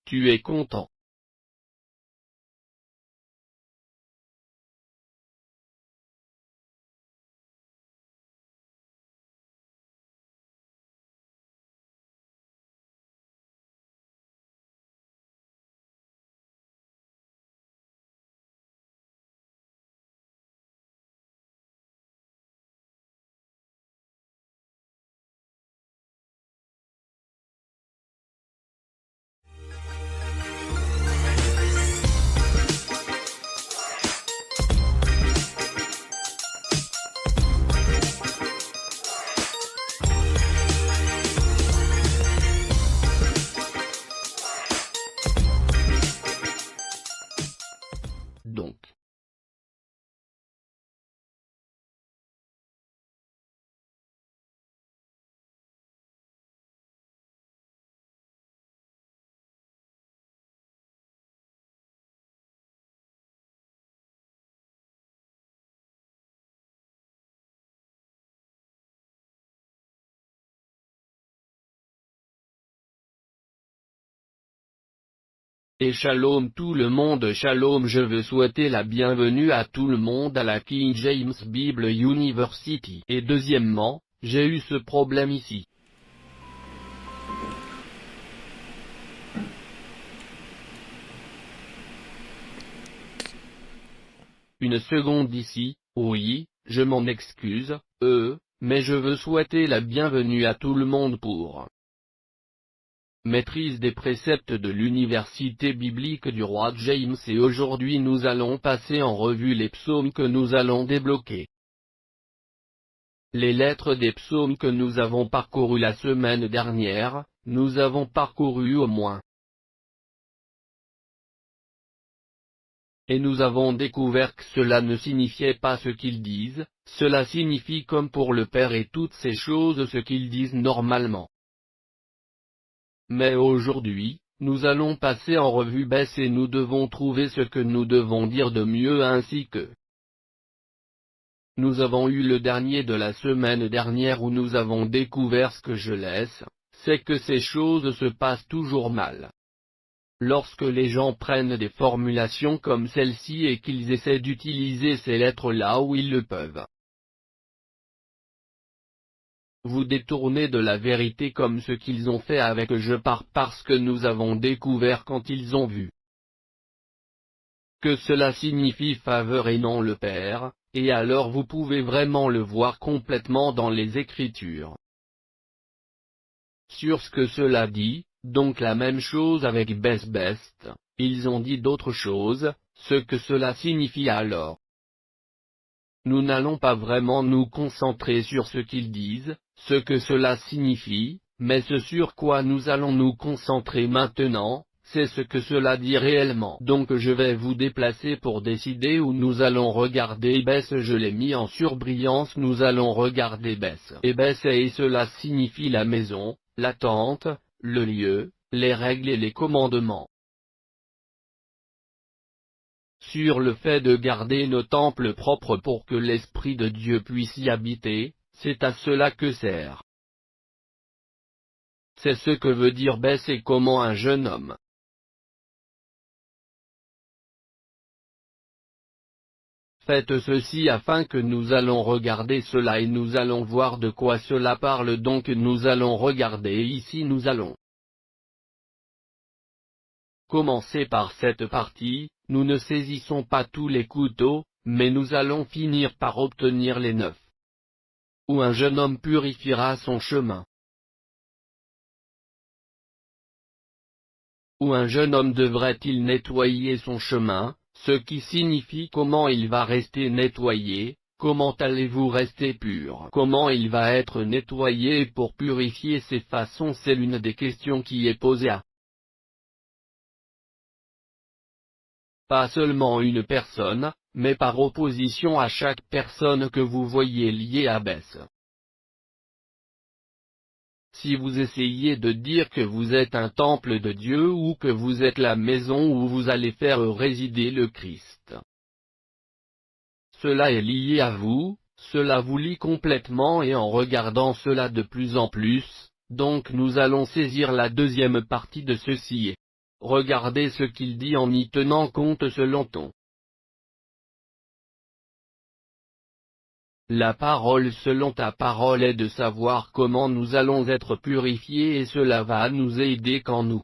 Tu es content. Donc. Et shalom tout le monde, shalom, je veux souhaiter la bienvenue à tout le monde à la King James Bible University. Et deuxièmement, j'ai eu ce problème ici. Une seconde ici, oui, je m'en excuse, mais je veux souhaiter la bienvenue à tout le monde pour maîtrise des préceptes de l'université biblique du roi James, et aujourd'hui nous allons passer en revue les psaumes que nous allons débloquer. Les lettres des psaumes que nous avons parcouru la semaine dernière, nous avons parcouru au moins. Et nous avons découvert que cela ne signifiait pas ce qu'ils disent, cela signifie comme pour le Père et toutes ces choses ce qu'ils disent normalement. Mais aujourd'hui, nous allons passer en revue baisse et nous devons trouver ce que nous devons dire de mieux ainsi que. Nous avons eu le dernier de la semaine dernière où nous avons découvert ce que je laisse, c'est que ces choses se passent toujours mal. Lorsque les gens prennent des formulations comme celle-ci et qu'ils essaient d'utiliser ces lettres là où ils le peuvent. Vous détournez de la vérité comme ce qu'ils ont fait avec je pars parce que nous avons découvert quand ils ont vu que cela signifie faveur et non le Père, et alors vous pouvez vraiment le voir complètement dans les Écritures. Sur ce que cela dit, donc la même chose avec Best, ils ont dit d'autres choses, ce que cela signifie alors. Nous n'allons pas vraiment nous concentrer sur ce qu'ils disent, ce que cela signifie, mais ce sur quoi nous allons nous concentrer maintenant, c'est ce que cela dit réellement. Donc je vais vous déplacer pour décider où nous allons regarder Bess. Je l'ai mis en surbrillance, nous allons regarder Bess. Et Bess et cela signifie la maison, la tente, le lieu, les règles et les commandements. Sur le fait de garder nos temples propres pour que l'Esprit de Dieu puisse y habiter, c'est à cela que sert. C'est ce que veut dire Bess et comment un jeune homme. Faites ceci afin que nous allons regarder cela et nous allons voir de quoi cela parle. Donc nous allons regarder ici, nous allons commencer par cette partie. Nous ne saisissons pas tous les couteaux, mais nous allons finir par obtenir les 9. Où un jeune homme purifiera son chemin. Où un jeune homme devrait-il nettoyer son chemin, ce qui signifie comment il va rester nettoyé, comment allez-vous rester pur, comment il va être nettoyé pour purifier ses façons. C'est l'une des questions qui est posée à pas seulement une personne, mais par opposition à chaque personne que vous voyez liée à Bess. Si vous essayez de dire que vous êtes un temple de Dieu ou que vous êtes la maison où vous allez faire résider le Christ, cela est lié à vous, cela vous lie complètement et en regardant cela de plus en plus, donc nous allons saisir la deuxième partie de ceci. regardez ce qu'il dit en y tenant compte selon ton. La parole selon ta parole est de savoir comment nous allons être purifiés et cela va nous aider quand nous.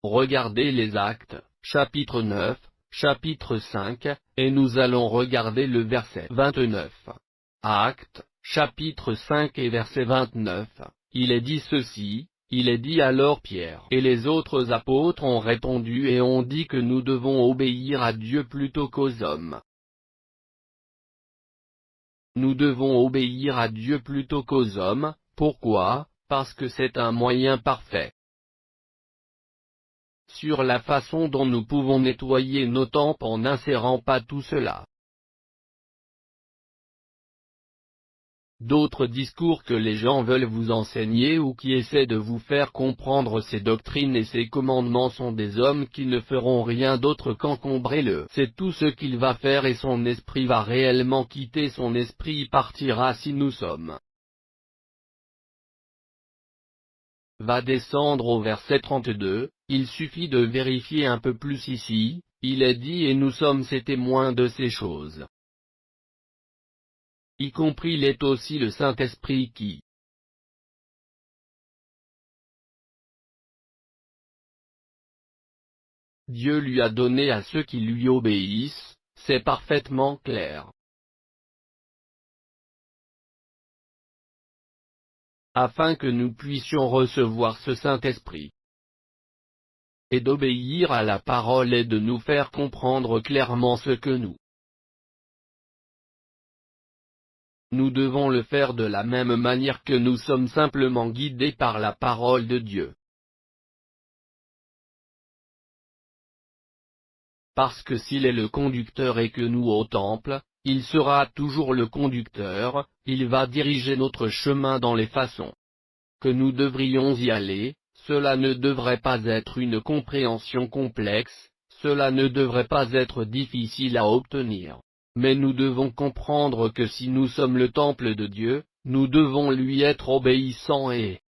Regardez les Actes, chapitre 9, chapitre 5, et nous allons regarder le verset 29. Actes, chapitre 5 et verset 29, il est dit ceci, il est dit alors Pierre et les autres apôtres ont répondu et ont dit que nous devons obéir à Dieu plutôt qu'aux hommes. Nous devons obéir à Dieu plutôt qu'aux hommes, pourquoi? Parce que c'est un moyen parfait. Sur la façon dont nous pouvons nettoyer nos tempes en n'insérant pas tout cela. D'autres discours que les gens veulent vous enseigner ou qui essaient de vous faire comprendre ces doctrines et ces commandements sont des hommes qui ne feront rien d'autre qu'encombrer c'est tout ce qu'il va faire et son esprit va réellement quitter son esprit partira si nous sommes. Va descendre au verset 32, il suffit de vérifier un peu plus ici, il est dit et nous sommes ces témoins de ces choses. Y compris l'est aussi le Saint-Esprit qui. Dieu lui a donné à ceux qui lui obéissent, c'est parfaitement clair. Afin que nous puissions recevoir ce Saint-Esprit. Et d'obéir à la parole et de nous faire comprendre clairement ce que Nous devons le faire de la même manière que nous sommes simplement guidés par la parole de Dieu. Parce que s'il est le conducteur et que nous au temple, il sera toujours le conducteur, il va diriger notre chemin dans les façons que nous devrions y aller, cela ne devrait pas être une compréhension complexe, cela ne devrait pas être difficile à obtenir. Mais nous devons comprendre que si nous sommes le temple de Dieu, nous devons lui être obéissants et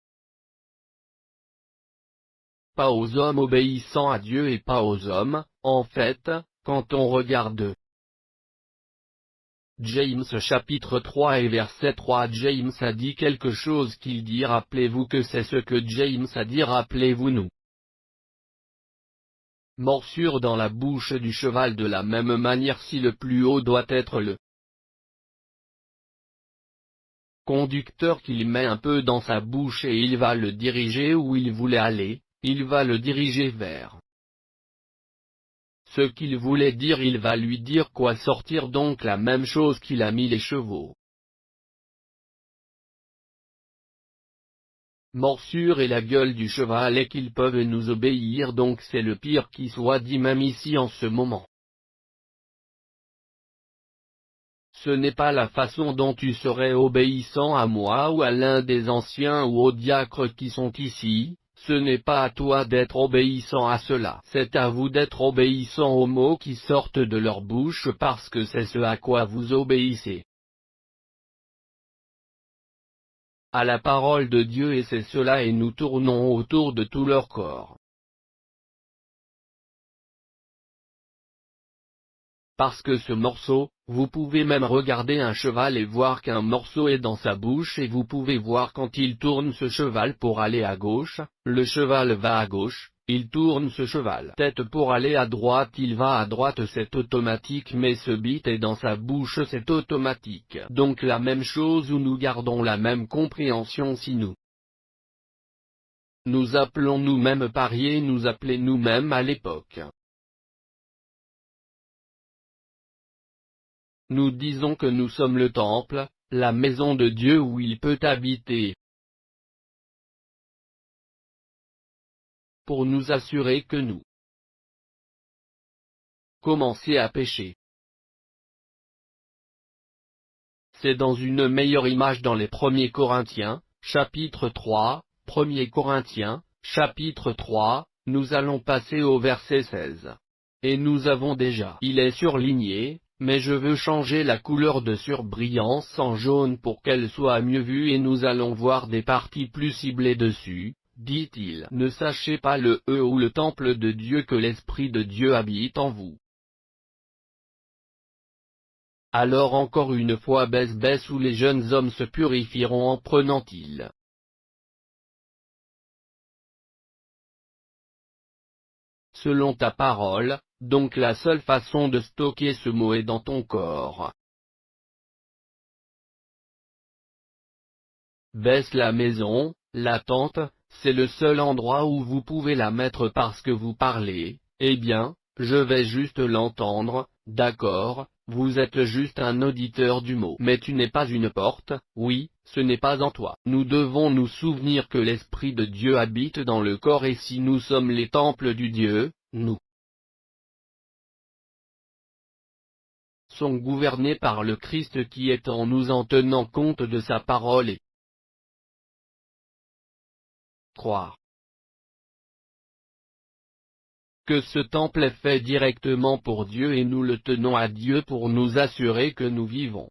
pas aux hommes obéissant à Dieu et pas aux hommes. En fait, quand on regarde James chapitre 3 et verset 3, James a dit quelque chose qu'il dit rappelez-vous que c'est ce que James a dit rappelez-vous nous. Morsure dans la bouche du cheval de la même manière si le plus haut doit être le conducteur qu'il met un peu dans sa bouche et il va le diriger où il voulait aller, il va le diriger vers ce qu'il voulait dire il va lui dire quoi sortir donc la même chose qu'il a mis les chevaux. Morsure et la gueule du cheval et qu'ils peuvent nous obéir donc c'est le pire qui soit dit même ici en ce moment. Ce n'est pas la façon dont tu serais obéissant à moi ou à l'un des anciens ou aux diacres qui sont ici, ce n'est pas à toi d'être obéissant à cela. C'est à vous d'être obéissant aux mots qui sortent de leur bouche parce que c'est ce à quoi vous obéissez. À la parole de Dieu et c'est cela et nous tournons autour de tout leur corps. Parce que ce morceau, vous pouvez même regarder un cheval et voir qu'un morceau est dans sa bouche et vous pouvez voir quand il tourne ce cheval pour aller à gauche, le cheval va à gauche, il tourne ce cheval tête pour aller à droite il va à droite c'est automatique mais ce bit est dans sa bouche c'est automatique. Donc la même chose où nous gardons la même compréhension si nous appelons nous-mêmes parier nous appeler nous-mêmes à l'époque. Nous disons que nous sommes le temple, la maison de Dieu où il peut habiter. Pour nous assurer que nous commencer à pécher. C'est dans une meilleure image dans les 1er Corinthiens, chapitre 3, 1er Corinthiens, chapitre 3, nous allons passer au verset 16. Et nous avons déjà. Il est surligné. Mais je veux changer la couleur de surbrillance en jaune pour qu'elle soit mieux vue et nous allons voir des parties plus ciblées dessus, dit-il. Ne sachez pas ou le temple de Dieu que l'Esprit de Dieu habite en vous. Alors encore une fois où les jeunes hommes se purifieront en prenant-ils selon ta parole, donc la seule façon de stocker ce mot est dans ton corps. Baisse la maison, la tente, c'est le seul endroit où vous pouvez la mettre parce que vous parlez, eh bien, je vais juste l'entendre, d'accord, vous êtes juste un auditeur du mot. Mais tu n'es pas une porte, oui, ce n'est pas en toi. Nous devons nous souvenir que l'Esprit de Dieu habite dans le corps et si nous sommes les temples du Dieu, nous sont gouvernés par le Christ qui est en nous en tenant compte de sa parole et croire que ce temple est fait directement pour Dieu et nous le tenons à Dieu pour nous assurer que nous vivons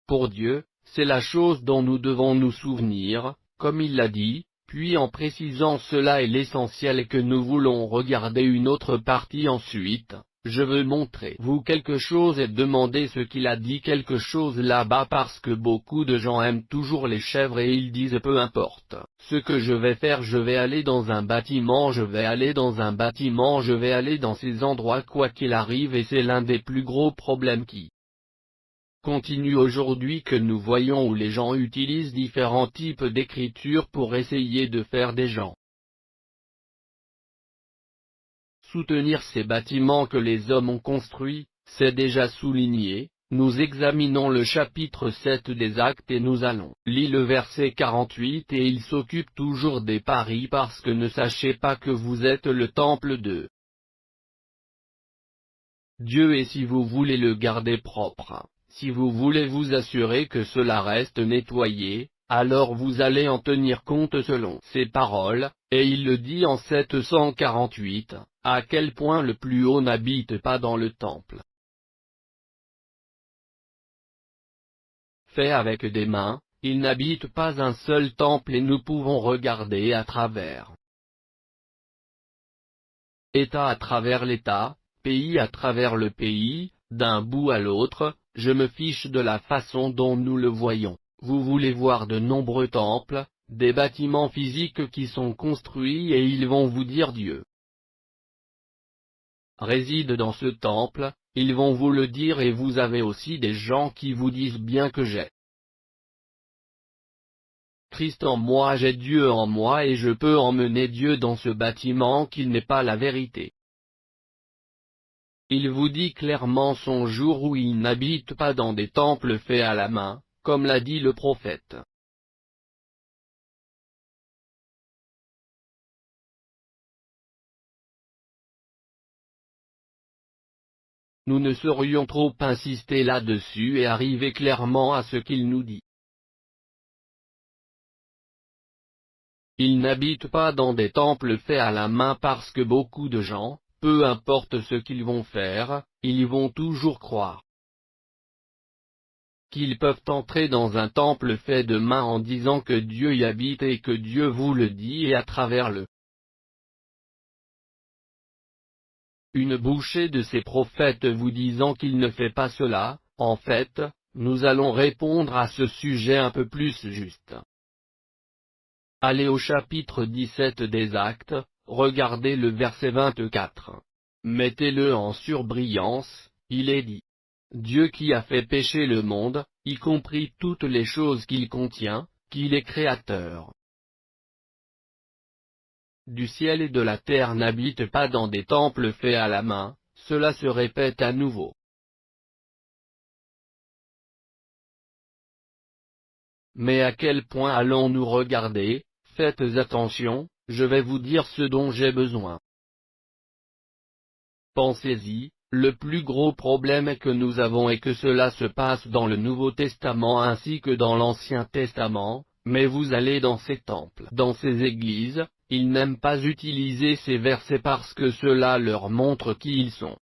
pour Dieu, c'est la chose dont nous devons nous souvenir, comme il l'a dit, puis en précisant cela est l'essentiel et que nous voulons regarder une autre partie ensuite. Je veux montrer vous quelque chose et demander ce qu'il a dit quelque chose là-bas parce que beaucoup de gens aiment toujours les chèvres et ils disent peu importe ce que je vais faire je vais aller dans un bâtiment je vais aller dans un bâtiment je vais aller dans ces endroits quoi qu'il arrive et c'est l'un des plus gros problèmes qui continue aujourd'hui que nous voyons où les gens utilisent différents types d'écriture pour essayer de faire des gens soutenir ces bâtiments que les hommes ont construits, c'est déjà souligné. Nous examinons le chapitre 7 des Actes et nous allons lire le verset 48 et il s'occupe toujours des paris parce que ne sachez pas que vous êtes le temple de Dieu et si vous voulez le garder propre, si vous voulez vous assurer que cela reste nettoyé, alors vous allez en tenir compte selon ces paroles, et il le dit en 748, à quel point le plus haut n'habite pas dans le temple fait avec des mains, il n'habite pas un seul temple et nous pouvons regarder à travers État à travers l'État, pays à travers le pays, d'un bout à l'autre, je me fiche de la façon dont nous le voyons. Vous voulez voir de nombreux temples, des bâtiments physiques qui sont construits et ils vont vous dire Dieu réside dans ce temple, ils vont vous le dire et vous avez aussi des gens qui vous disent bien que j'ai Christ en moi j'ai Dieu en moi et je peux emmener Dieu dans ce bâtiment qu'il n'est pas la vérité. Il vous dit clairement son jour où il n'habite pas dans des temples faits à la main, comme l'a dit le prophète. Nous ne saurions trop insister là-dessus et arriver clairement à ce qu'il nous dit. Il n'habite pas dans des temples faits à la main parce que beaucoup de gens, peu importe ce qu'ils vont faire, ils vont toujours croire qu'ils peuvent entrer dans un temple fait de main en disant que Dieu y habite et que Dieu vous le dit et à travers une bouchée de ces prophètes vous disant qu'il ne fait pas cela, en fait, nous allons répondre à ce sujet un peu plus juste. Allez au chapitre 17 des Actes, regardez le verset 24. Mettez-le en surbrillance, il est dit. Dieu qui a fait pécher le monde, y compris toutes les choses qu'il contient, qu'il est créateur du ciel et de la terre n'habite pas dans des temples faits à la main, cela se répète à nouveau. Mais à quel point allons-nous regarder? Faites attention, je vais vous dire ce dont j'ai besoin. Pensez-y, le plus gros problème que nous avons est que cela se passe dans le Nouveau Testament ainsi que dans l'Ancien Testament, mais vous allez dans ces temples, dans ces églises, ils n'aiment pas utiliser ces versets parce que cela leur montre qui ils sont.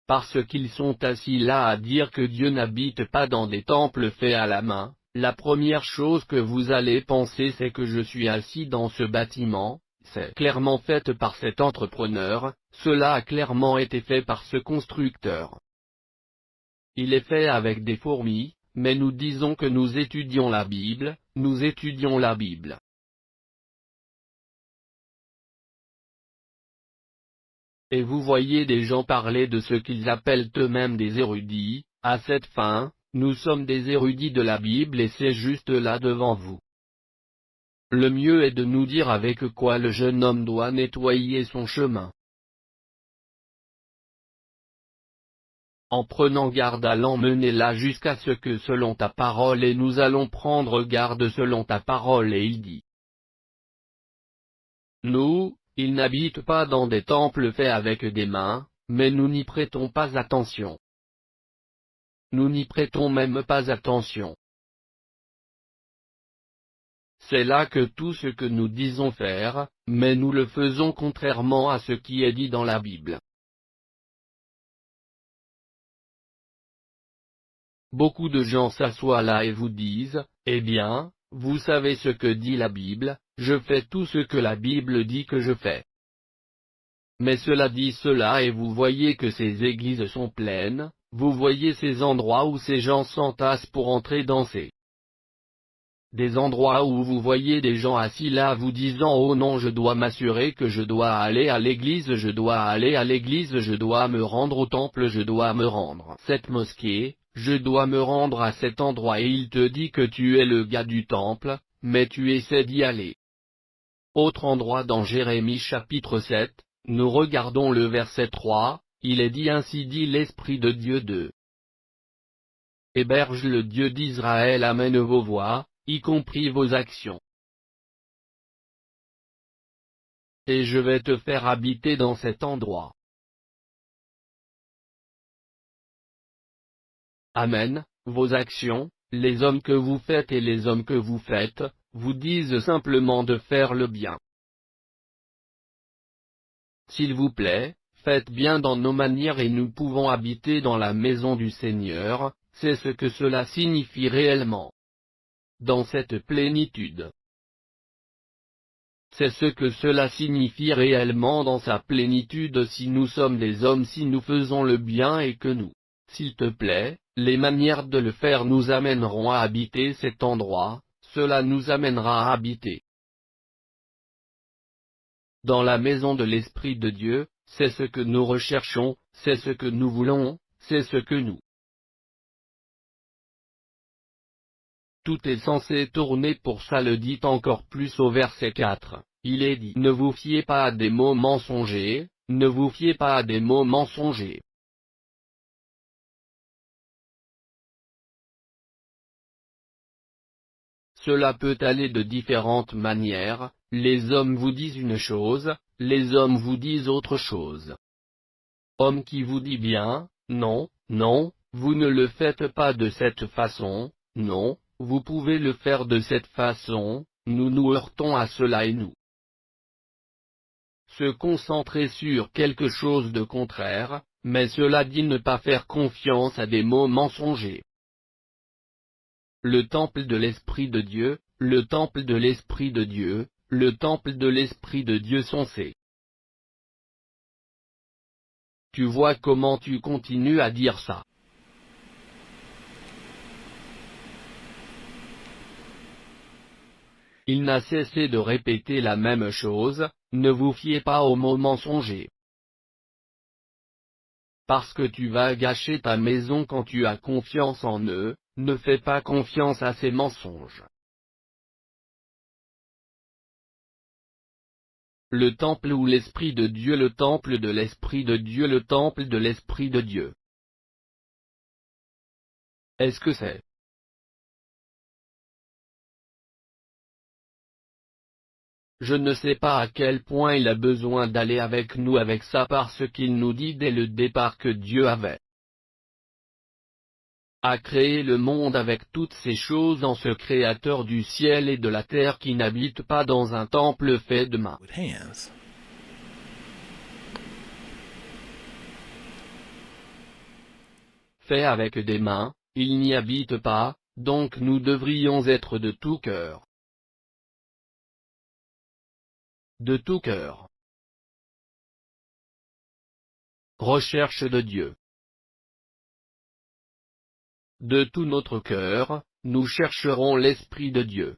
parce qu'ils sont assis là à dire que Dieu n'habite pas dans des temples faits à la main, la première chose que vous allez penser c'est que je suis assis dans ce bâtiment, c'est clairement fait par cet entrepreneur, cela a clairement été fait par ce constructeur. Il est fait avec des fourmis, mais nous disons que nous étudions la Bible, nous étudions la Bible. Et vous voyez des gens parler de ce qu'ils appellent eux-mêmes des érudits, à cette fin, nous sommes des érudits de la Bible et c'est juste là devant vous. Le mieux est de nous dire avec quoi le jeune homme doit nettoyer son chemin. En prenant garde à l'emmener là jusqu'à ce que selon ta parole et nous allons prendre garde selon ta parole et il dit. Nous, il n'habite pas dans des temples faits avec des mains, mais nous n'y prêtons pas attention. Nous n'y prêtons même pas attention. C'est là que tout ce que nous disons faire, mais nous le faisons contrairement à ce qui est dit dans la Bible. Beaucoup de gens s'assoient là et vous disent, eh bien, vous savez ce que dit la Bible, je fais tout ce que la Bible dit que je fais. Mais cela dit cela et vous voyez que ces églises sont pleines, vous voyez ces endroits où ces gens s'entassent pour entrer danser. Des endroits où vous voyez des gens assis là vous disant oh non je dois m'assurer que je dois aller à l'église, je dois aller à l'église, je dois me rendre au temple, je dois me rendre à cette mosquée, je dois me rendre à cet endroit et il te dit que tu es le gars du temple, mais tu essaies d'y aller. Autre endroit dans Jérémie chapitre 7, nous regardons le verset 3, il est dit ainsi dit l'Esprit de Dieu de Héberge le Dieu d'Israël amène vos voix, y compris vos actions. Et je vais te faire habiter dans cet endroit. Amen, vos actions, les hommes que vous faites et les hommes que vous faites, vous disent simplement de faire le bien. S'il vous plaît, faites bien dans nos manières et nous pouvons habiter dans la maison du Seigneur, c'est ce que cela signifie réellement. Dans cette plénitude. C'est ce que cela signifie réellement dans sa plénitude si nous sommes des hommes si nous faisons le bien et que nous, s'il te plaît, les manières de le faire nous amèneront à habiter cet endroit, cela nous amènera à habiter. Dans la maison de l'Esprit de Dieu, c'est ce que nous recherchons, c'est ce que nous voulons, c'est ce que nous. Tout est censé tourner pour ça le dit encore plus au verset 4, il est dit ne vous fiez pas à des mots mensongers, ne vous fiez pas à des mots mensongers. Cela peut aller de différentes manières, les hommes vous disent une chose, les hommes vous disent autre chose. Homme qui vous dit bien, non, non, vous ne le faites pas de cette façon, non, vous pouvez le faire de cette façon, nous nous heurtons à cela et nous. Se concentrer sur quelque chose de contraire, mais cela dit ne pas faire confiance à des mots mensongers. Le temple de l'Esprit de Dieu, le temple de l'Esprit de Dieu, le temple de l'Esprit de Dieu sont ces. Tu vois comment tu continues à dire ça. Il n'a cessé de répéter la même chose, ne vous fiez pas aux mots mensongers. Parce que tu vas gâcher ta maison quand tu as confiance en eux, ne fais pas confiance à ces mensonges. Le temple ou l'Esprit de Dieu, le temple de l'Esprit de Dieu, le temple de l'Esprit de Dieu. Est-ce que c'est? Je ne sais pas à quel point il a besoin d'aller avec nous avec ça parce qu'il nous dit dès le départ que Dieu avait a créé le monde avec toutes ces choses en ce créateur du ciel et de la terre qui n'habite pas dans un temple fait de main. fait avec des mains, il n'y habite pas, donc nous devrions être de tout cœur. De tout cœur. Recherche de Dieu. De tout notre cœur, nous chercherons l'Esprit de Dieu.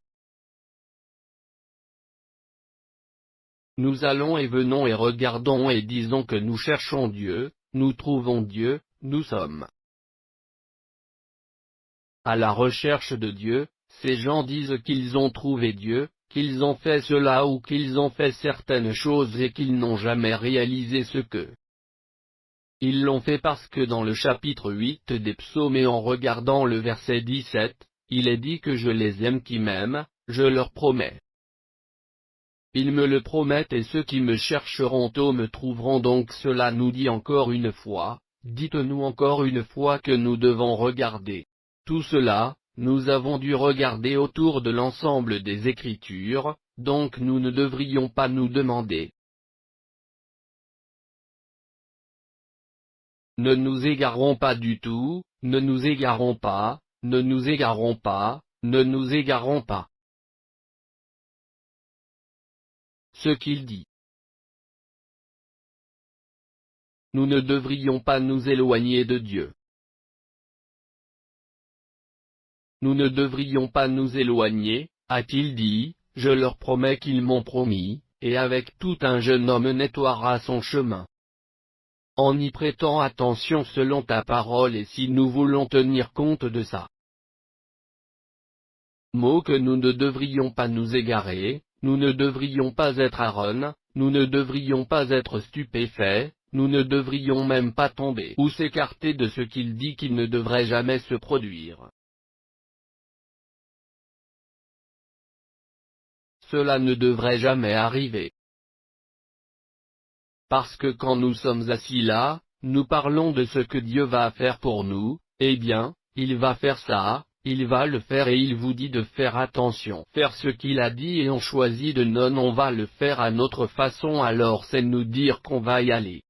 Nous allons et venons et regardons et disons que nous cherchons Dieu, nous trouvons Dieu, nous sommes à la recherche de Dieu. Ces gens disent qu'ils ont trouvé Dieu, qu'ils ont fait cela ou qu'ils ont fait certaines choses et qu'ils n'ont jamais réalisé ce que ils l'ont fait parce que dans le chapitre 8 des Psaumes et en regardant le verset 17, il est dit que je les aime qui m'aiment, je leur promets. Ils me le promettent et ceux qui me chercheront tôt me trouveront, donc cela nous dit encore une fois, dites-nous encore une fois que nous devons regarder. Tout cela, nous avons dû regarder autour de l'ensemble des Écritures, donc nous ne devrions pas nous demander. Ne nous égarons pas du tout, ne nous égarons pas, ne nous égarons pas, ne nous égarons pas. Ce qu'il dit. Nous ne devrions pas nous éloigner de Dieu. Nous ne devrions pas nous éloigner, a-t-il dit, je leur promets qu'ils m'ont promis, et avec tout un jeune homme nettoiera son chemin. En y prêtant attention selon ta parole et si nous voulons tenir compte de ça. Mot que nous ne devrions pas nous égarer, nous ne devrions pas être Aaron, nous ne devrions pas être stupéfaits, nous ne devrions même pas tomber ou s'écarter de ce qu'il dit qu'il ne devrait jamais se produire. Cela ne devrait jamais arriver. Parce que quand nous sommes assis là, nous parlons de ce que Dieu va faire pour nous, eh bien, il va faire ça, il va le faire et il vous dit de faire attention. Faire ce qu'il a dit et on choisit de non, on va le faire à notre façon, alors c'est nous dire qu'on va y aller.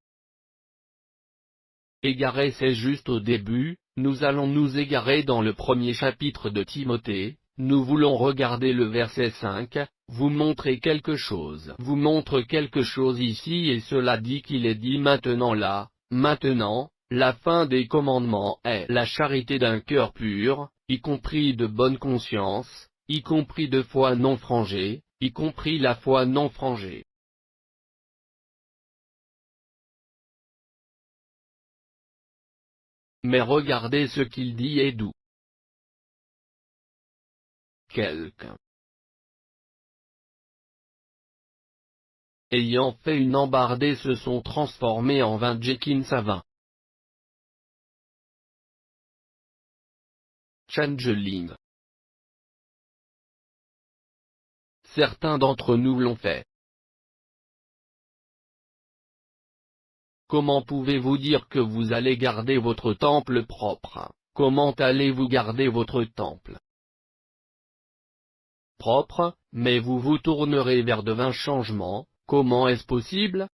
Égarer, c'est juste au début, nous allons nous égarer dans le premier chapitre de Timothée. Nous voulons regarder le verset 5, vous montrer quelque chose. Vous montre quelque chose ici et cela dit qu'il est dit maintenant là, maintenant, la fin des commandements est la charité d'un cœur pur, y compris de bonne conscience, y compris de foi non frangée, y compris la foi non frangée. Mais regardez ce qu'il dit est doux. Quelqu'un ayant fait une embardée se sont transformés en vin Jenkins à vin. Changeling. Certains d'entre nous l'ont fait. Comment pouvez-vous dire que vous allez garder votre temple propre? Comment allez-vous garder votre temple propre, mais vous vous tournerez vers de vains changements? Comment est-ce possible?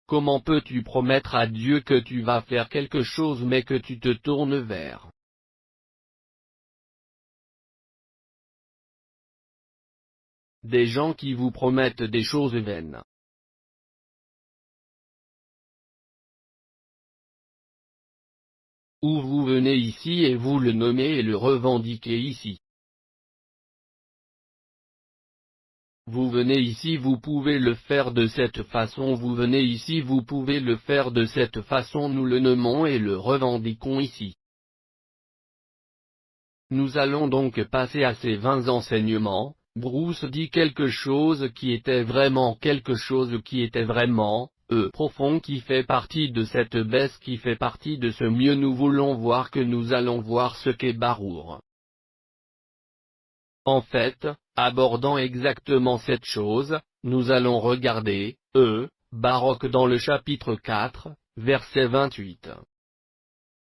Comment peux-tu promettre à Dieu que tu vas faire quelque chose mais que tu te tournes vers des gens qui vous promettent des choses vaines? Ou vous venez ici et vous le nommez et le revendiquez ici. Vous venez ici, vous pouvez le faire de cette façon, vous venez ici, vous pouvez le faire de cette façon, nous le nommons et le revendiquons ici. Nous allons donc passer à ces 20 enseignements. Bruce dit quelque chose qui était vraiment profond, qui fait partie de cette baisse, qui fait partie de ce mieux. Nous voulons voir que nous allons voir ce qu'est Barour. En fait, abordant exactement cette chose, nous allons regarder, Baroque dans le chapitre 4, verset 28.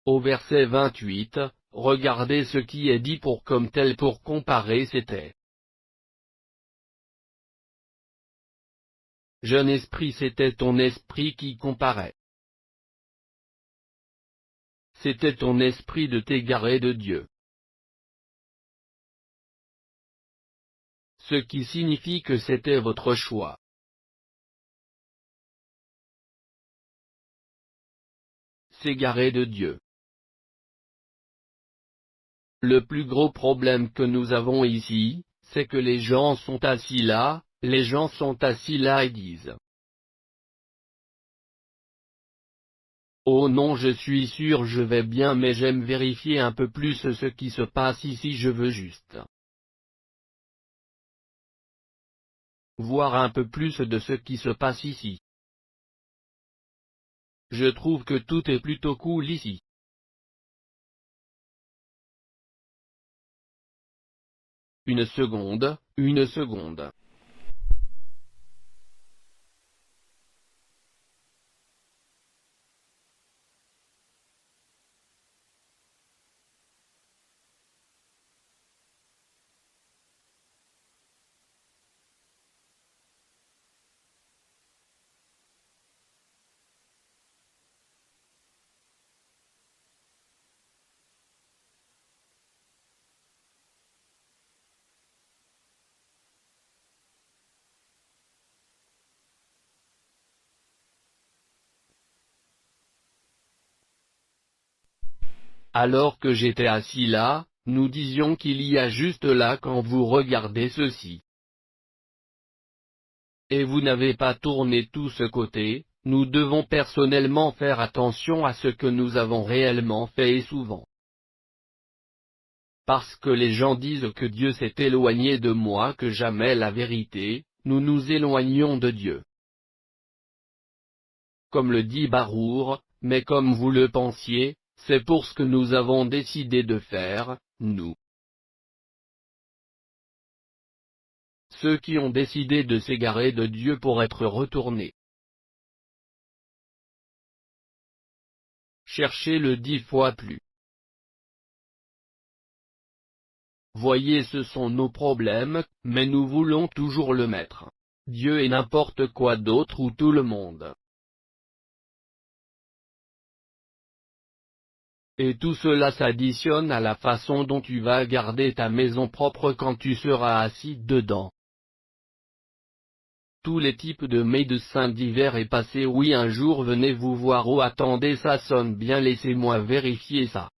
Au verset 28, regardez ce qui est dit pour comme tel pour comparer c'était. Jeune esprit, c'était ton esprit qui comparait. C'était ton esprit de t'égarer de Dieu. Ce qui signifie que c'était votre choix. S'égarer de Dieu. Le plus gros problème que nous avons ici, c'est que les gens sont assis là et disent: oh non, je suis sûr, je vais bien, mais j'aime vérifier un peu plus ce qui se passe ici, je veux juste voir un peu plus de ce qui se passe ici. Je trouve que tout est plutôt cool ici. Une seconde. Alors que j'étais assis là, nous disions qu'il y a juste là quand vous regardez ceci. Et vous n'avez pas tourné tout ce côté, nous devons personnellement faire attention à ce que nous avons réellement fait et souvent. Parce que les gens disent que Dieu s'est éloigné de moi, que jamais la vérité, nous nous éloignons de Dieu. Comme le dit Barour, mais comme vous le pensiez, c'est pour ce que nous avons décidé de faire, nous. Ceux qui ont décidé de s'égarer de Dieu pour être retournés. Cherchez-le 10 fois plus. Voyez, ce sont nos problèmes, mais nous voulons toujours le mettre. Dieu et n'importe quoi d'autre ou tout le monde. Et tout cela s'additionne à la façon dont tu vas garder ta maison propre quand tu seras assis dedans. Tous les types de médecins divers et passés, oui, un jour venez vous voir. Oh attendez, ça sonne bien, laissez-moi vérifier ça.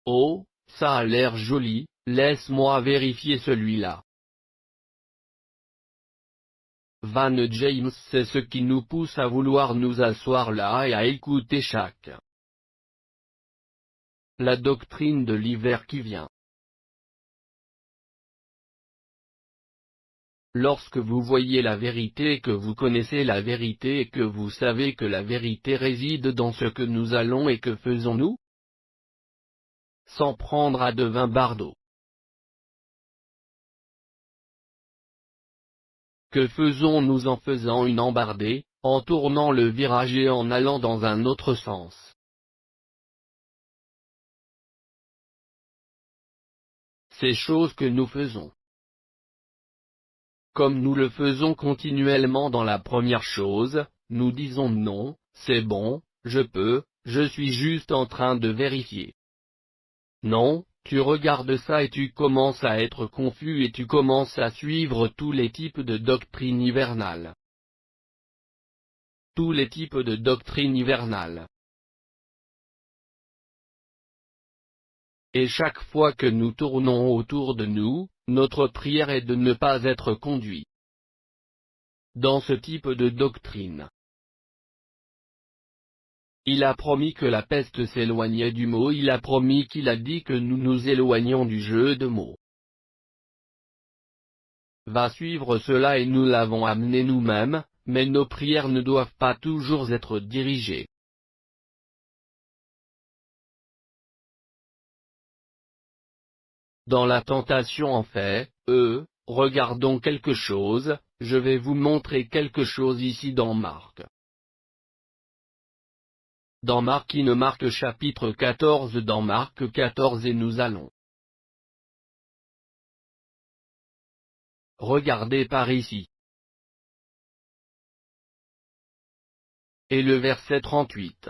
Oh, ça a l'air joli, laisse-moi vérifier celui-là. Van James, c'est ce qui nous pousse à vouloir nous asseoir là et à écouter chaque. La doctrine de l'hiver qui vient. Lorsque vous voyez la vérité et que vous connaissez la vérité et que vous savez que la vérité réside dans ce que nous allons et que faisons-nous? Sans prendre à devin Bardot. Que faisons-nous en faisant une embardée, en tournant le virage et en allant dans un autre sens? Ces choses que nous faisons. Comme nous le faisons continuellement dans la première chose, nous disons non, c'est bon, je peux, je suis juste en train de vérifier. Non, tu regardes ça et tu commences à être confus et tu commences à suivre tous les types de doctrines hivernales. Tous les types de doctrines hivernales. Et chaque fois que nous tournons autour de nous, notre prière est de ne pas être conduits dans ce type de doctrine. Il a promis que la peste s'éloignait du mot, il a promis qu'il a dit que nous nous éloignions du jeu de mots. Va suivre cela et nous l'avons amené nous-mêmes, mais nos prières ne doivent pas toujours être dirigées dans la tentation. En fait, regardons quelque chose, je vais vous montrer quelque chose ici dans Marc. Dans Marc chapitre 14, dans Marc 14 et nous allons regarder par ici. et le verset 38.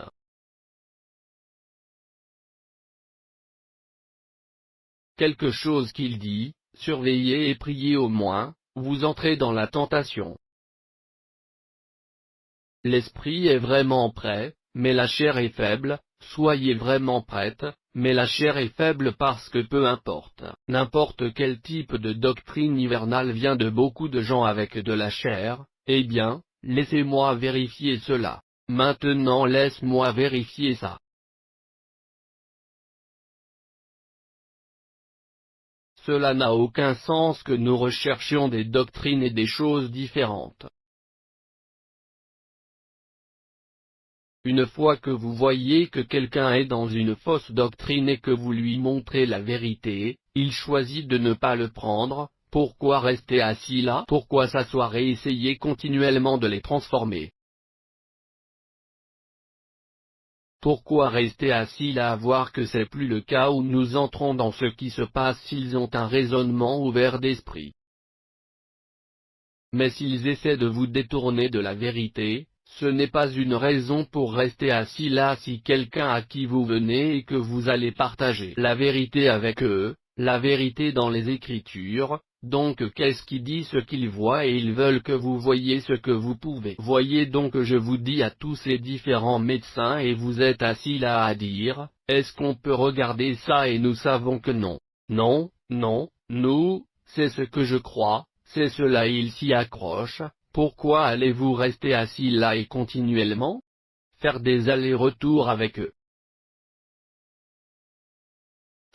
Quelque chose qu'il dit, surveillez et priez au moins, vous entrez dans la tentation. L'esprit est vraiment prêt, mais la chair est faible, soyez vraiment prête, mais la chair est faible parce que peu importe, n'importe quel type de doctrine hivernale vient de beaucoup de gens avec de la chair, eh bien, laissez-moi vérifier cela. Maintenant laisse-moi vérifier ça. Cela n'a aucun sens que nous recherchions des doctrines et des choses différentes. Une fois que vous voyez que quelqu'un est dans une fausse doctrine et que vous lui montrez la vérité, il choisit de ne pas le prendre. Pourquoi rester assis là? Pourquoi s'asseoir et essayer continuellement de les transformer? Pourquoi rester assis là à voir que c'est plus le cas où nous entrons dans ce qui se passe s'ils ont un raisonnement ouvert d'esprit? Mais s'ils essaient de vous détourner de la vérité, ce n'est pas une raison pour rester assis là si quelqu'un à qui vous venez et que vous allez partager la vérité avec eux, la vérité dans les Écritures, donc qu'est-ce qui dit ce qu'ils voient et ils veulent que vous voyiez ce que vous pouvez. Voyez donc je vous dis à tous ces différents médecins et vous êtes assis là à dire, est-ce qu'on peut regarder ça et nous savons que non. Non, non, nous, c'est ce que je crois. C'est cela ils s'y accrochent, pourquoi allez-vous rester assis là et continuellement faire des allers-retours avec eux?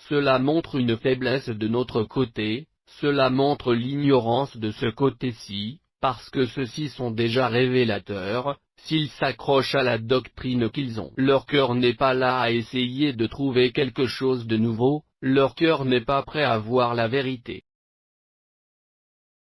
Cela montre une faiblesse de notre côté, cela montre l'ignorance de ce côté-ci, parce que ceux-ci sont déjà révélateurs, s'ils s'accrochent à la doctrine qu'ils ont. Leur cœur n'est pas là à essayer de trouver quelque chose de nouveau, leur cœur n'est pas prêt à voir la vérité.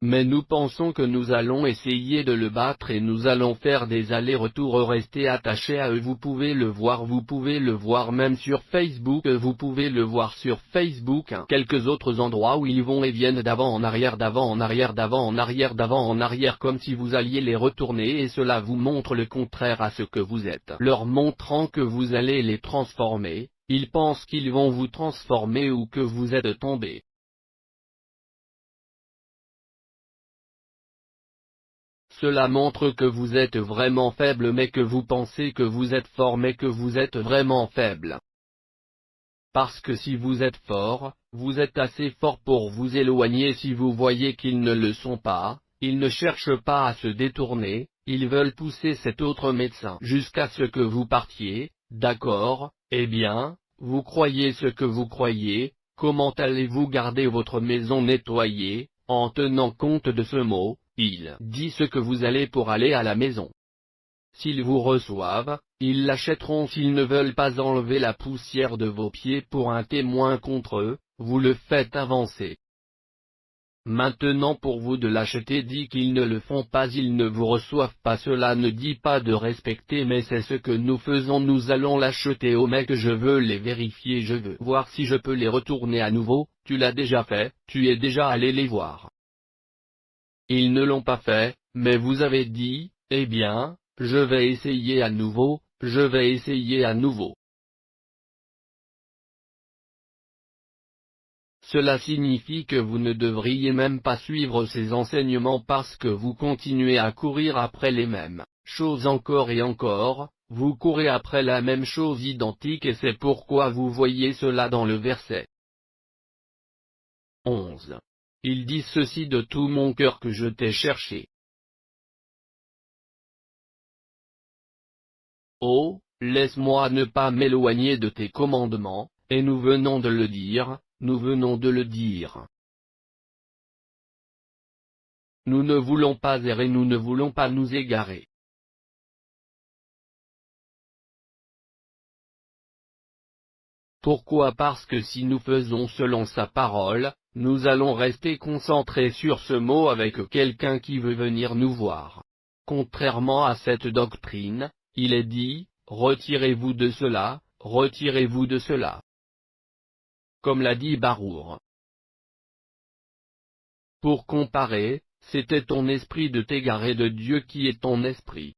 Mais nous pensons que nous allons essayer de le battre et nous allons faire des allers-retours rester attachés à eux. Vous pouvez le voir même sur Facebook, vous pouvez le voir sur Facebook, quelques autres endroits où ils vont et viennent d'avant en arrière, d'avant en arrière, d'avant en arrière, d'avant en arrière comme si vous alliez les retourner et cela vous montre le contraire à ce que vous êtes. Leur montrant que vous allez les transformer, ils pensent qu'ils vont vous transformer ou que vous êtes tombé. Cela montre que vous êtes vraiment faible mais que vous pensez que vous êtes fort mais que vous êtes vraiment faible. Parce que si vous êtes fort, vous êtes assez fort pour vous éloigner si vous voyez qu'ils ne le sont pas, ils ne cherchent pas à se détourner, ils veulent pousser cet autre médecin jusqu'à ce que vous partiez, d'accord, eh bien, vous croyez ce que vous croyez, comment allez-vous garder votre maison nettoyée, en tenant compte de ce mot? Il dit ce que vous allez pour aller à la maison. S'ils vous reçoivent, ils l'achèteront s'ils ne veulent pas enlever la poussière de vos pieds pour un témoin contre eux, vous le faites avancer. Maintenant pour vous de l'acheter dit qu'ils ne le font pas ils ne vous reçoivent pas cela ne dit pas de respecter mais c'est ce que nous faisons nous allons l'acheter au mec je veux les vérifier je veux voir si je peux les retourner à nouveau, tu l'as déjà fait, tu es déjà allé les voir. Ils ne l'ont pas fait, mais vous avez dit, eh bien, je vais essayer à nouveau, je vais essayer à nouveau. Cela signifie que vous ne devriez même pas suivre ces enseignements parce que vous continuez à courir après les mêmes choses encore et encore, vous courez après la même chose identique et c'est pourquoi vous voyez cela dans le verset 11. Il dit ceci de tout mon cœur que je t'ai cherché. Oh, laisse-moi ne pas m'éloigner de tes commandements, et nous venons de le dire, nous venons de le dire. Nous ne voulons pas errer, nous ne voulons pas nous égarer. Pourquoi? Parce que si nous faisons selon sa parole, nous allons rester concentrés sur ce mot avec quelqu'un qui veut venir nous voir. Contrairement à cette doctrine, il est dit, retirez-vous de cela, retirez-vous de cela. Comme l'a dit Barour. Pour comparer, c'était ton esprit de t'égarer de Dieu qui est ton esprit.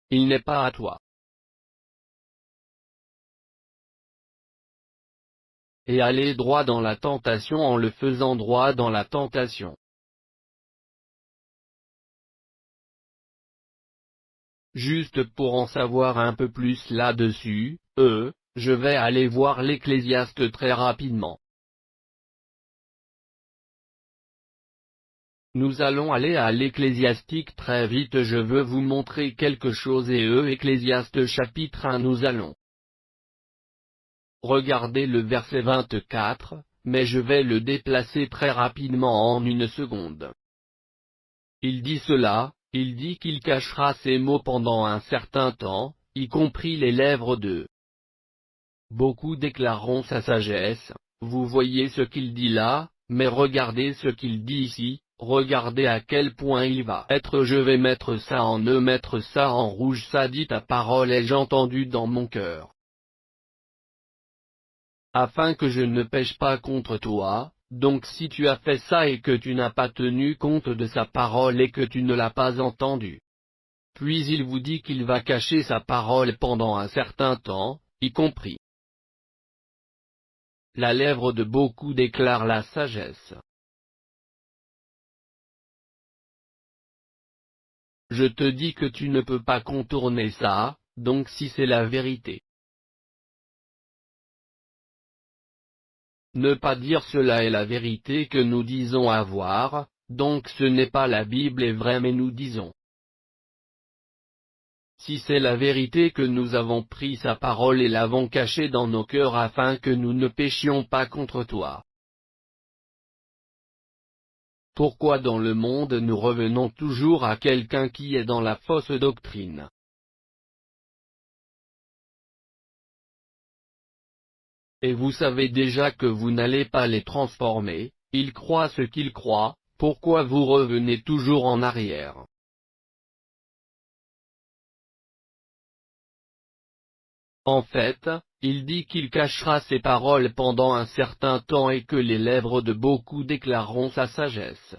il n'est pas à toi. Et aller droit dans la tentation en le faisant droit dans la tentation. Juste pour en savoir un peu plus là-dessus, je vais aller voir l'Ecclésiaste très rapidement. Nous allons aller à l'Ecclésiastique très vite, je veux vous montrer quelque chose et Ecclésiaste chapitre 1 nous allons regarder le verset 24, mais je vais le déplacer très rapidement en une seconde. Il dit cela, il dit qu'il cachera ses mots pendant un certain temps, y compris les lèvres d'eux. Beaucoup déclareront sa sagesse, vous voyez ce qu'il dit là, mais regardez ce qu'il dit ici, regardez à quel point il va être je vais mettre ça en mettre ça en rouge ça dit ta parole ai-je entendu dans mon cœur. Afin que je ne pêche pas contre toi, donc si tu as fait ça et que tu n'as pas tenu compte de sa parole et que tu ne l'as pas entendu. Puis il vous dit qu'il va cacher sa parole pendant un certain temps, y compris la lèvre de beaucoup déclare la sagesse. Je te dis que tu ne peux pas contourner ça, donc si c'est la vérité. Ne pas dire cela est la vérité que nous disons avoir, donc ce n'est pas la Bible est vraie mais nous disons. Si c'est la vérité que nous avons pris sa parole et l'avons cachée dans nos cœurs afin que nous ne péchions pas contre toi. Pourquoi dans le monde nous revenons toujours à quelqu'un qui est dans la fausse doctrine? Et vous savez déjà que vous n'allez pas les transformer, ils croient ce qu'ils croient, pourquoi vous revenez toujours en arrière? En fait, il dit qu'il cachera ses paroles pendant un certain temps et que les lèvres de beaucoup déclareront sa sagesse.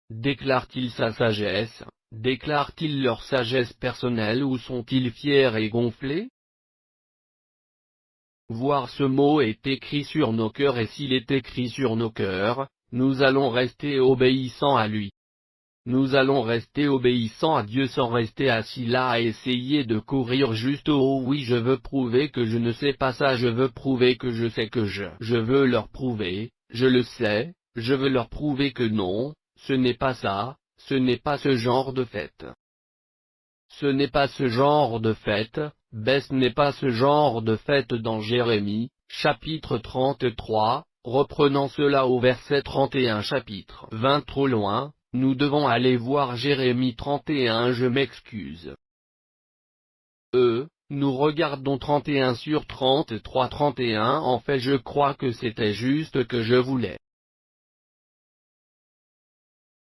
Déclarent-ils sa sagesse? Déclarent-ils leur sagesse personnelle ou sont-ils fiers et gonflés? Voir ce mot est écrit sur nos cœurs et s'il est écrit sur nos cœurs, nous allons rester obéissants à lui. Nous allons rester obéissants à Dieu sans rester assis là à essayer de courir juste oh oui je veux prouver que je ne sais pas ça je veux prouver que je sais que je veux leur prouver, je le sais, je veux leur prouver que non, ce n'est pas ça, ce n'est pas ce genre de fête. Ce n'est pas ce genre de fête, ce n'est pas ce genre de fête dans Jérémie, chapitre 33, reprenant cela au verset 31 chapitre 20 trop loin, nous devons aller voir Jérémie 31 je m'excuse. Nous regardons 31 sur 33 31 en fait je crois que c'était juste que je voulais.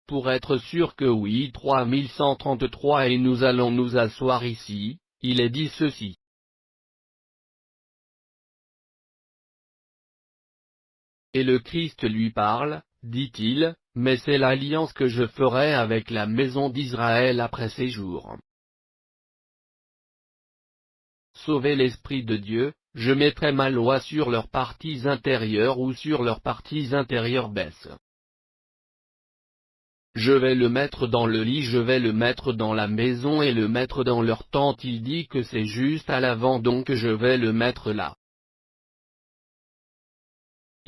Pour être sûr que oui 3133 et nous allons nous asseoir ici, il est dit ceci. Et le Christ lui parle, dit-il, mais c'est l'alliance que je ferai avec la maison d'Israël après ces jours. Sauver l'Esprit de Dieu, je mettrai ma loi sur leurs parties intérieures ou sur leurs parties intérieures baisse. Je vais le mettre dans le lit, je vais le mettre dans la maison et le mettre dans leur tente. Il dit que c'est juste à l'avant donc je vais le mettre là.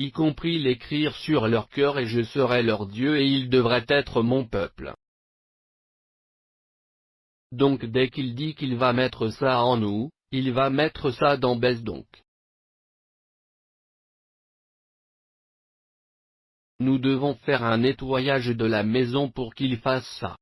Y compris l'écrire sur leur cœur et je serai leur Dieu et ils devraient être mon peuple. Donc dès qu'il dit qu'il va mettre ça en nous, il va mettre ça dans baisse donc. Nous devons faire un nettoyage de la maison pour qu'il fasse ça.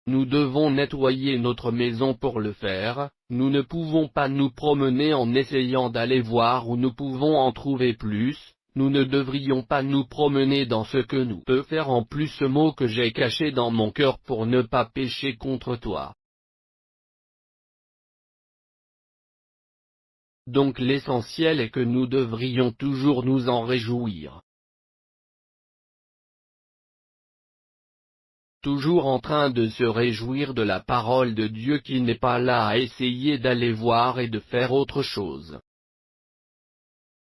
Nous devons nettoyer notre maison pour le faire, nous ne pouvons pas nous promener en essayant d'aller voir où nous pouvons en trouver plus, nous ne devrions pas nous promener dans ce que nous peut faire en plus ce mot que j'ai caché dans mon cœur pour ne pas pécher contre toi. Donc l'essentiel est que nous devrions toujours nous en réjouir. toujours en train de se réjouir de la parole de Dieu qui n'est pas là à essayer d'aller voir et de faire autre chose.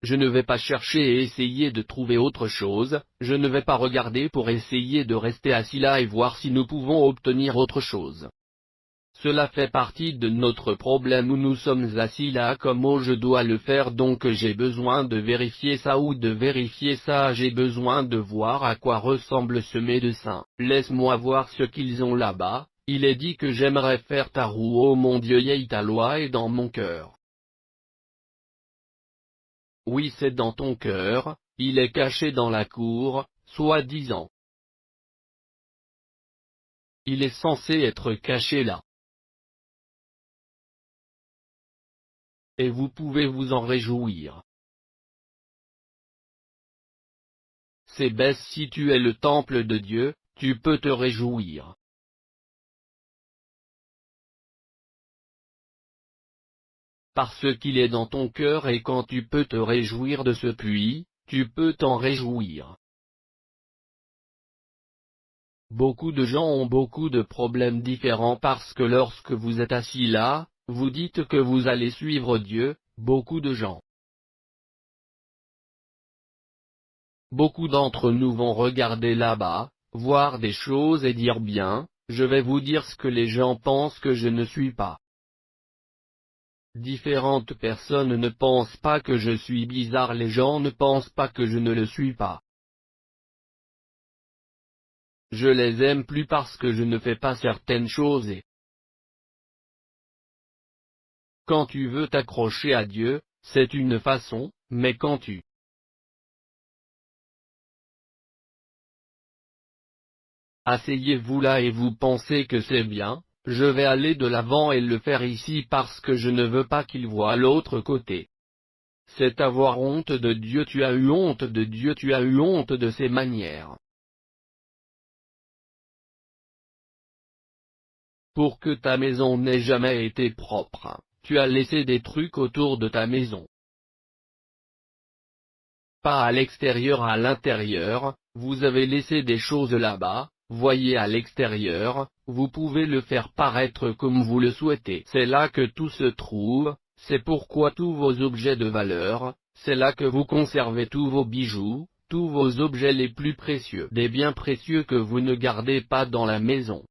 Je ne vais pas chercher et essayer de trouver autre chose, je ne vais pas regarder pour essayer de rester assis là et voir si nous pouvons obtenir autre chose. Cela fait partie de notre problème où nous sommes assis là comme oh je dois le faire donc j'ai besoin de vérifier ça ou de vérifier ça, j'ai besoin de voir à quoi ressemble ce médecin, laisse-moi voir ce qu'ils ont là-bas, il est dit que j'aimerais faire ta roue oh mon Dieu et ta loi est dans mon cœur. Oui c'est dans ton cœur, il est caché dans la cour, soi-disant. Il est censé être caché là. Et vous pouvez vous en réjouir. C'est bête si tu es le temple de Dieu, tu peux te réjouir. Parce qu'il est dans ton cœur et quand tu peux te réjouir de ce puits, tu peux t'en réjouir. Beaucoup de gens ont beaucoup de problèmes différents parce que lorsque vous êtes assis là, vous dites que vous allez suivre Dieu, beaucoup de gens. Beaucoup d'entre nous vont regarder là-bas, voir des choses et dire bien, je vais vous dire ce que les gens pensent que je ne suis pas. Différentes personnes ne pensent pas que je suis bizarre, les gens ne pensent pas que je ne le suis pas. Je les aime plus parce que je ne fais pas certaines choses et quand tu veux t'accrocher à Dieu, c'est une façon, mais quand tu asseyez-vous là et vous pensez que c'est bien, je vais aller de l'avant et le faire ici parce que je ne veux pas qu'il voie l'autre côté. C'est avoir honte de Dieu, tu as eu honte de Dieu, tu as eu honte de ses manières. Pour que ta maison n'ait jamais été propre, tu as laissé des trucs autour de ta maison. Pas à l'extérieur, à l'intérieur, vous avez laissé des choses là-bas, voyez à l'extérieur, vous pouvez le faire paraître comme vous le souhaitez. C'est là que tout se trouve, c'est pourquoi tous vos objets de valeur, c'est là que vous conservez tous vos bijoux, tous vos objets les plus précieux, des biens précieux que vous ne gardez pas dans la maison.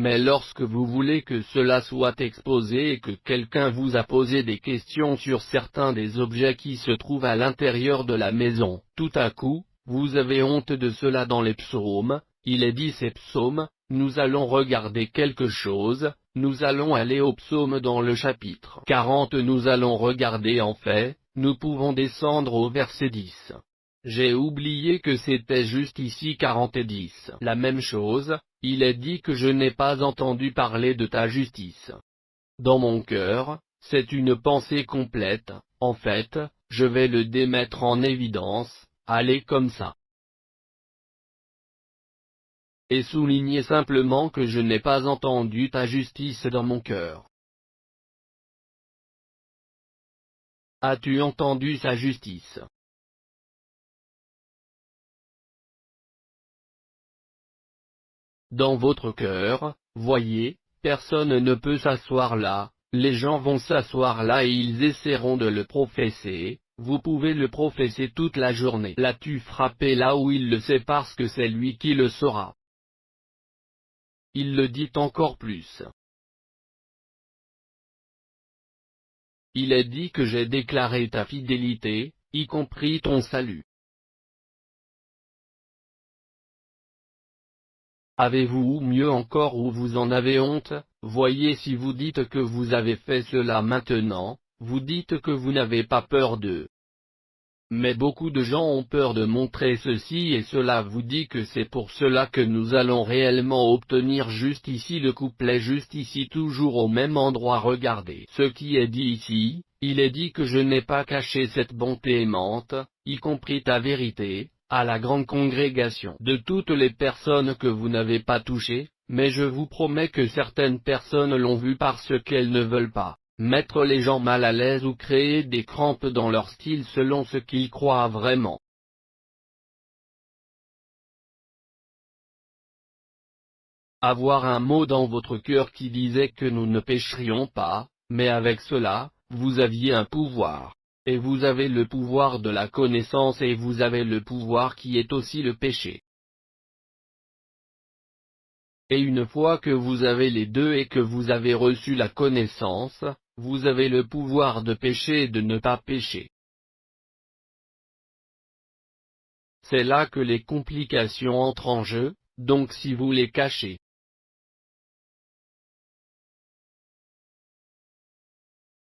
Mais lorsque vous voulez que cela soit exposé et que quelqu'un vous a posé des questions sur certains des objets qui se trouvent à l'intérieur de la maison, tout à coup, vous avez honte de cela dans les psaumes, il est dit ces psaumes, nous allons regarder quelque chose, nous allons aller au psaume dans le chapitre 40 nous allons regarder en fait, nous pouvons descendre au verset 10. J'ai oublié que c'était juste ici 40 et 10. La même chose, il est dit que je n'ai pas entendu parler de ta justice. Dans mon cœur, c'est une pensée complète, en fait, je vais le démettre en évidence, allez comme ça. Et souligner simplement que je n'ai pas entendu ta justice dans mon cœur. As-tu entendu sa justice? Dans votre cœur, voyez, personne ne peut s'asseoir là, les gens vont s'asseoir là et ils essaieront de le professer, vous pouvez le professer toute la journée. L'as-tu frappé là où il le sait parce que c'est lui qui le saura. Il le dit encore plus. Il est dit que j'ai déclaré ta fidélité, y compris ton salut. Avez-vous ou mieux encore où vous en avez honte? Voyez si vous dites que vous avez fait cela maintenant, vous dites que vous n'avez pas peur d'eux. Mais beaucoup de gens ont peur de montrer ceci et cela vous dit que c'est pour cela que nous allons réellement obtenir juste ici le couplet juste ici toujours au même endroit regardez. Ce qui est dit ici, il est dit que je n'ai pas caché cette bonté aimante, y compris ta vérité, à la grande congrégation de toutes les personnes que vous n'avez pas touchées, mais je vous promets que certaines personnes l'ont vu parce qu'elles ne veulent pas mettre les gens mal à l'aise ou créer des crampes dans leur style selon ce qu'ils croient vraiment. avoir un mot dans votre cœur qui disait que nous ne pécherions pas, mais avec cela, vous aviez un pouvoir. Et vous avez le pouvoir de la connaissance et vous avez le pouvoir qui est aussi le péché. Et une fois que vous avez les deux et que vous avez reçu la connaissance, vous avez le pouvoir de pécher et de ne pas pécher. C'est là que les complications entrent en jeu, donc si vous les cachez.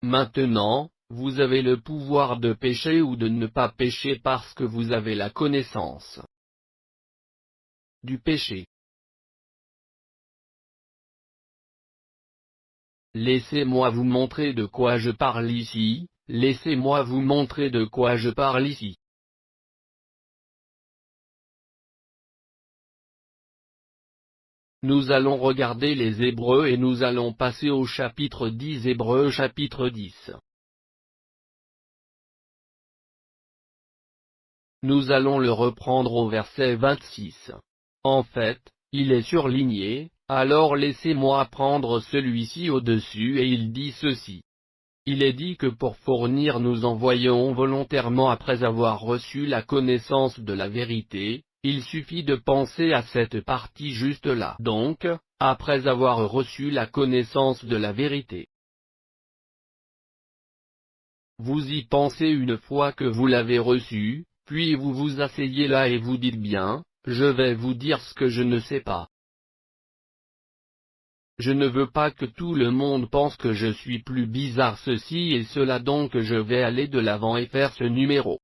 Maintenant, vous avez le pouvoir de pécher ou de ne pas pécher parce que vous avez la connaissance du péché. Laissez-moi vous montrer de quoi je parle ici, laissez-moi vous montrer de quoi je parle ici. Nous allons regarder les Hébreux et nous allons passer au chapitre 10 Hébreux chapitre 10. Nous allons le reprendre au verset 26. En fait, il est surligné, alors laissez-moi prendre celui-ci au-dessus et il dit ceci. Il est dit que pour fournir nous envoyons volontairement après avoir reçu la connaissance de la vérité, il suffit de penser à cette partie juste là. Donc, après avoir reçu la connaissance de la vérité. Vous y pensez une fois que vous l'avez reçu, puis vous vous asseyez là et vous dites bien, je vais vous dire ce que je ne sais pas. Je ne veux pas que tout le monde pense que je suis plus bizarre ceci et cela donc je vais aller de l'avant et faire ce numéro.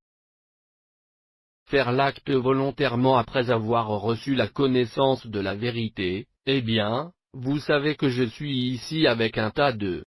Faire l'acte volontairement après avoir reçu la connaissance de la vérité, eh bien, vous savez que je suis ici avec un tas de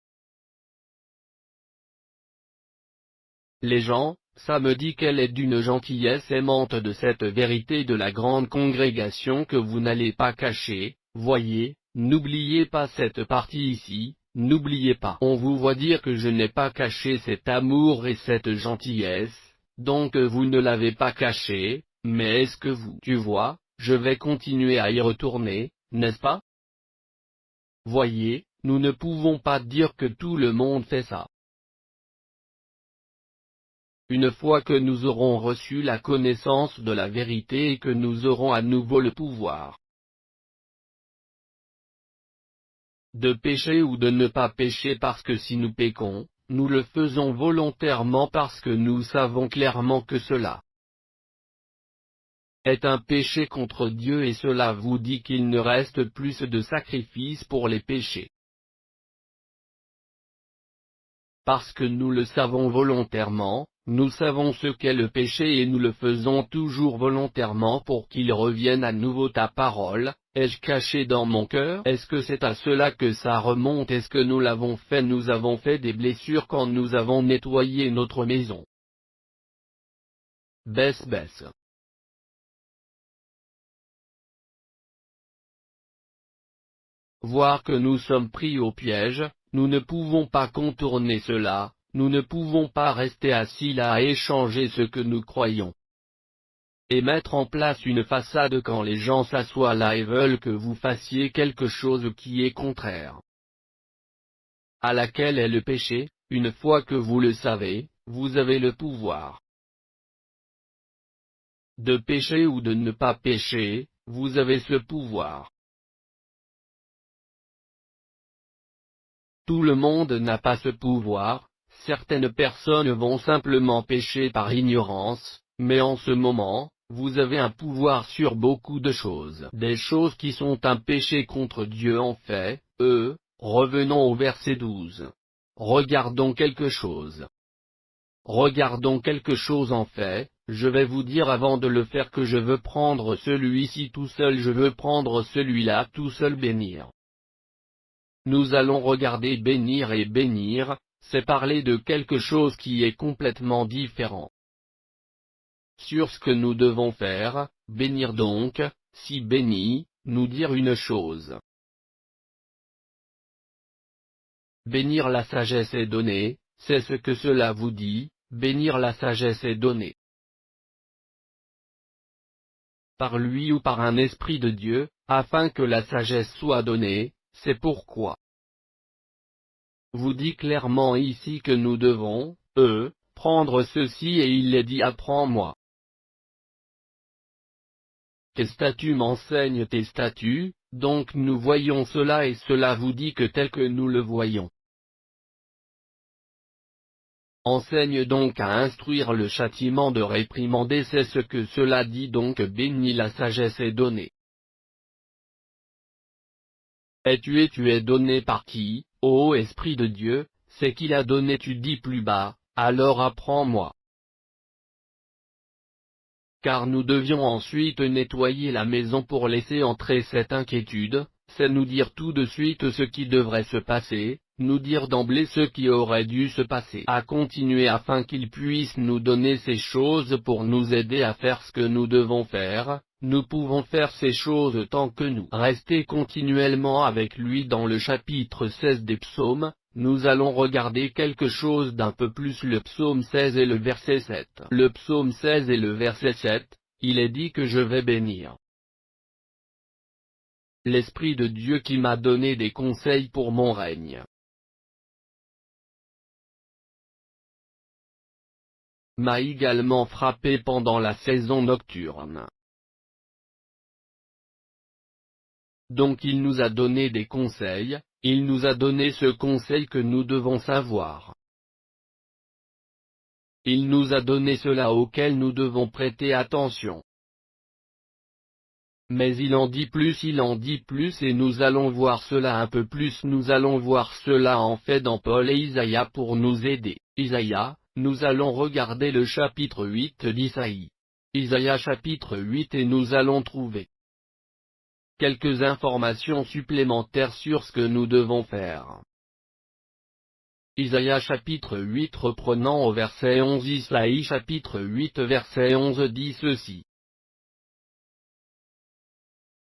les gens, ça me dit qu'elle est d'une gentillesse aimante de cette vérité de la grande congrégation que vous n'allez pas cacher, voyez, n'oubliez pas cette partie ici, n'oubliez pas. On vous voit dire que je n'ai pas caché cet amour et cette gentillesse, donc vous ne l'avez pas caché, mais est-ce que tu vois, je vais continuer à y retourner, n'est-ce pas? Voyez, nous ne pouvons pas dire que tout le monde fait ça. Une fois que nous aurons reçu la connaissance de la vérité et que nous aurons à nouveau le pouvoir de pécher ou de ne pas pécher parce que si nous péchons, nous le faisons volontairement parce que nous savons clairement que cela est un péché contre Dieu et cela vous dit qu'il ne reste plus de sacrifice pour les péchés. Parce que nous le savons volontairement, nous savons ce qu'est le péché et nous le faisons toujours volontairement pour qu'il revienne à nouveau ta parole. Ai-je caché dans mon cœur? Est-ce que c'est à cela que ça remonte? Est-ce que nous l'avons fait? Nous avons fait des blessures quand nous avons nettoyé notre maison. Baisse. Voir que nous sommes pris au piège, nous ne pouvons pas contourner cela, nous ne pouvons pas rester assis là à échanger ce que nous croyons. Et mettre en place une façade quand les gens s'assoient là et veulent que vous fassiez quelque chose qui est contraire à laquelle est le péché. Une fois que vous le savez, vous avez le pouvoir de pécher ou de ne pas pécher, vous avez ce pouvoir. Tout le monde n'a pas ce pouvoir, certaines personnes vont simplement pécher par ignorance, mais en ce moment, vous avez un pouvoir sur beaucoup de choses. Des choses qui sont un péché contre Dieu en fait, revenons au verset 12. Regardons quelque chose. Regardons quelque chose en fait, je vais vous dire avant de le faire que je veux prendre celui-ci tout seul, je veux prendre celui-là tout seul bénir. Nous allons regarder bénir et bénir, c'est parler de quelque chose qui est complètement différent. Sur ce que nous devons faire, bénir donc, si béni, nous dire une chose. Bénir la sagesse est donnée, c'est ce que cela vous dit, bénir la sagesse est donnée. Par lui ou par un esprit de Dieu, afin que la sagesse soit donnée, c'est pourquoi vous dit clairement ici que nous devons, prendre ceci et il est dit apprends-moi. Tes statuts m'enseignent tes statuts, donc nous voyons cela et cela vous dit que tel que nous le voyons. Enseigne donc à instruire le châtiment de réprimander c'est ce que cela dit donc bénis la sagesse est donnée. Et tu es donné par qui, ô Esprit de Dieu, c'est qu'il a donné tu dis plus bas, alors apprends-moi. Car nous devions ensuite nettoyer la maison pour laisser entrer cette inquiétude, c'est nous dire tout de suite ce qui devrait se passer, nous dire d'emblée ce qui aurait dû se passer à continuer afin qu'il puisse nous donner ces choses pour nous aider à faire ce que nous devons faire. Nous pouvons faire ces choses tant que nous restons continuellement avec lui. Dans le chapitre 16 des psaumes, nous allons regarder quelque chose d'un peu plus le psaume 16 et le verset 7. Le psaume 16 et le verset 7, il est dit que je vais bénir l'Esprit de Dieu qui m'a donné des conseils pour mon règne. M'a également frappé pendant la saison nocturne. Donc il nous a donné des conseils, il nous a donné ce conseil que nous devons savoir. Il nous a donné cela auquel nous devons prêter attention. Mais il en dit plus et nous allons voir cela un peu plus. Nous allons voir cela en fait dans Paul et Isaïe pour nous aider. Isaïe, nous allons regarder le chapitre 8 d'Isaïe. Isaïe chapitre 8 et nous allons trouver quelques informations supplémentaires sur ce que nous devons faire. Isaïe chapitre 8 reprenant au verset 11. Isaïe chapitre 8 verset 11 dit ceci.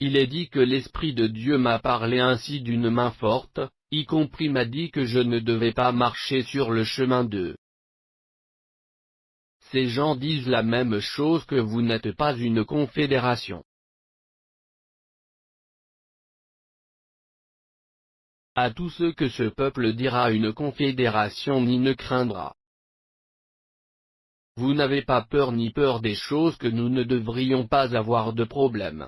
Il est dit que l'Esprit de Dieu m'a parlé ainsi d'une main forte, y compris m'a dit que je ne devais pas marcher sur le chemin d'eux. Ces gens disent la même chose que vous n'êtes pas une confédération. À tous ceux que ce peuple dira une confédération ni ne craindra. Vous n'avez pas peur ni peur des choses que nous ne devrions pas avoir de problème.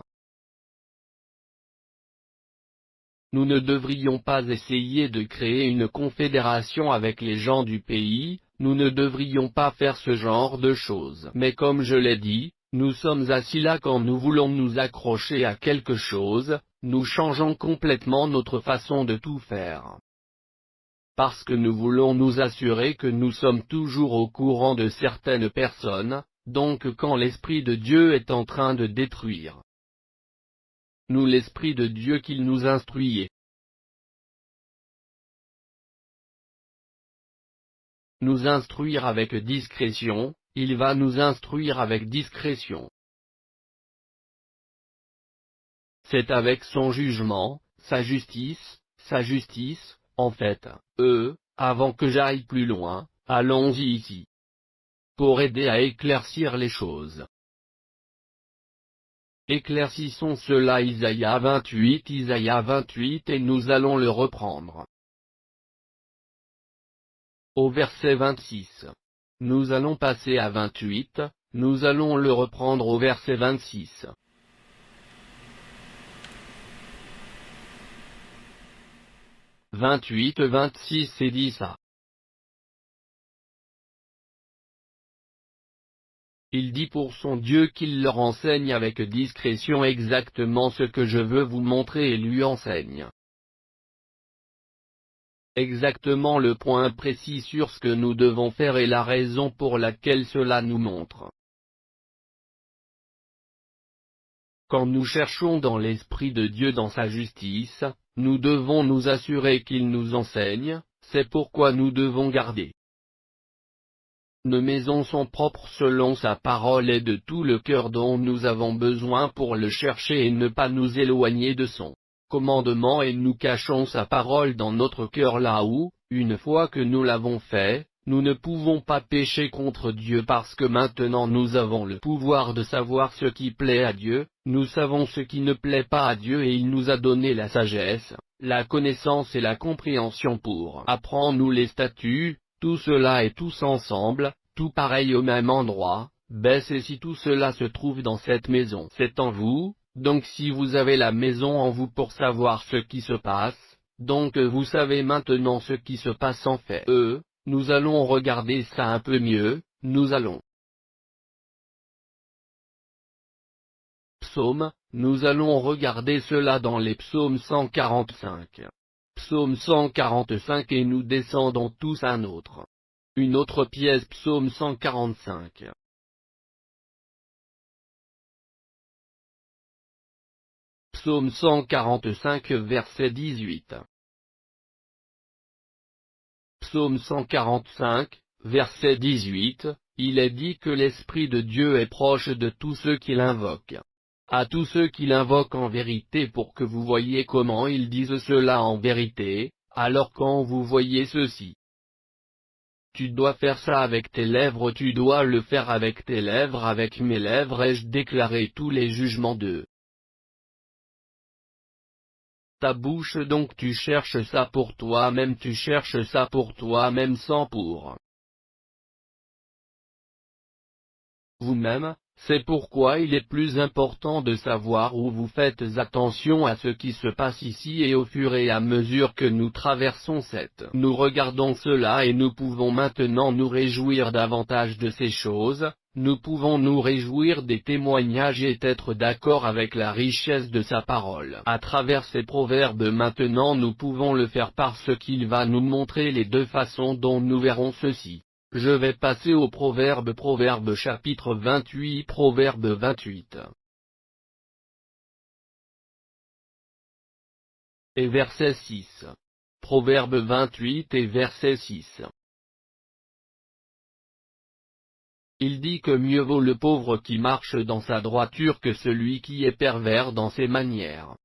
Nous ne devrions pas essayer de créer une confédération avec les gens du pays, nous ne devrions pas faire ce genre de choses. Mais comme je l'ai dit, nous sommes assis là quand nous voulons nous accrocher à quelque chose, nous changeons complètement notre façon de tout faire. Parce que nous voulons nous assurer que nous sommes toujours au courant de certaines personnes, donc quand l'Esprit de Dieu est en train de détruire nous l'Esprit de Dieu qu'il nous instruit. Nous instruire avec discrétion, il va nous instruire avec discrétion. C'est avec son jugement, sa justice, en fait, avant que j'aille plus loin, allons-y ici. Pour aider à éclaircir les choses. Éclaircissons cela Isaïe 28 et nous allons le reprendre. Au verset 26. Nous allons passer à 28, nous allons le reprendre au verset 26. « 28-26 et dit ça. Il dit pour son Dieu qu'il leur enseigne avec discrétion exactement ce que je veux vous montrer et lui enseigne. Exactement le point précis sur ce que nous devons faire et la raison pour laquelle cela nous montre. Quand nous cherchons dans l'Esprit de Dieu dans sa justice, nous devons nous assurer qu'il nous enseigne, c'est pourquoi nous devons garder nos maisons sont propres selon sa parole et de tout le cœur dont nous avons besoin pour le chercher et ne pas nous éloigner de son commandement et nous cachons sa parole dans notre cœur là où, une fois que nous l'avons fait, nous ne pouvons pas pécher contre Dieu parce que maintenant nous avons le pouvoir de savoir ce qui plaît à Dieu, nous savons ce qui ne plaît pas à Dieu et il nous a donné la sagesse, la connaissance et la compréhension pour apprendre les statuts, tout cela est tous ensemble, tout pareil au même endroit. Et si tout cela se trouve dans cette maison, c'est en vous, donc si vous avez la maison en vous pour savoir ce qui se passe, donc vous savez maintenant ce qui se passe en fait. Nous allons regarder ça un peu mieux, nous allons. Psaume, nous allons regarder cela dans les psaumes 145. Psaume 145 et nous descendons tous un autre. Une autre pièce psaume 145. Psaume 145 verset 18. Psaume 145, verset 18, il est dit que l'Esprit de Dieu est proche de tous ceux qui l'invoquent. À tous ceux qui l'invoquent en vérité pour que vous voyiez comment ils disent cela en vérité, alors quand vous voyez ceci. Tu dois faire ça avec tes lèvres, tu dois le faire avec tes lèvres, avec mes lèvres ai-je déclaré tous les jugements de ta bouche, donc tu cherches ça pour toi-même, tu cherches ça pour toi-même sans pour vous-même, c'est pourquoi il est plus important de savoir où vous faites attention à ce qui se passe ici et au fur et à mesure que nous traversons nous regardons cela et nous pouvons maintenant nous réjouir davantage de ces choses. Nous pouvons nous réjouir des témoignages et être d'accord avec la richesse de sa parole. À travers ces proverbes maintenant nous pouvons le faire parce qu'il va nous montrer les deux façons dont nous verrons ceci. Je vais passer au proverbe chapitre 28 Proverbe 28. Et verset 6. Proverbe 28 et verset 6. Il dit que mieux vaut le pauvre qui marche dans sa droiture que celui qui est pervers dans ses manières.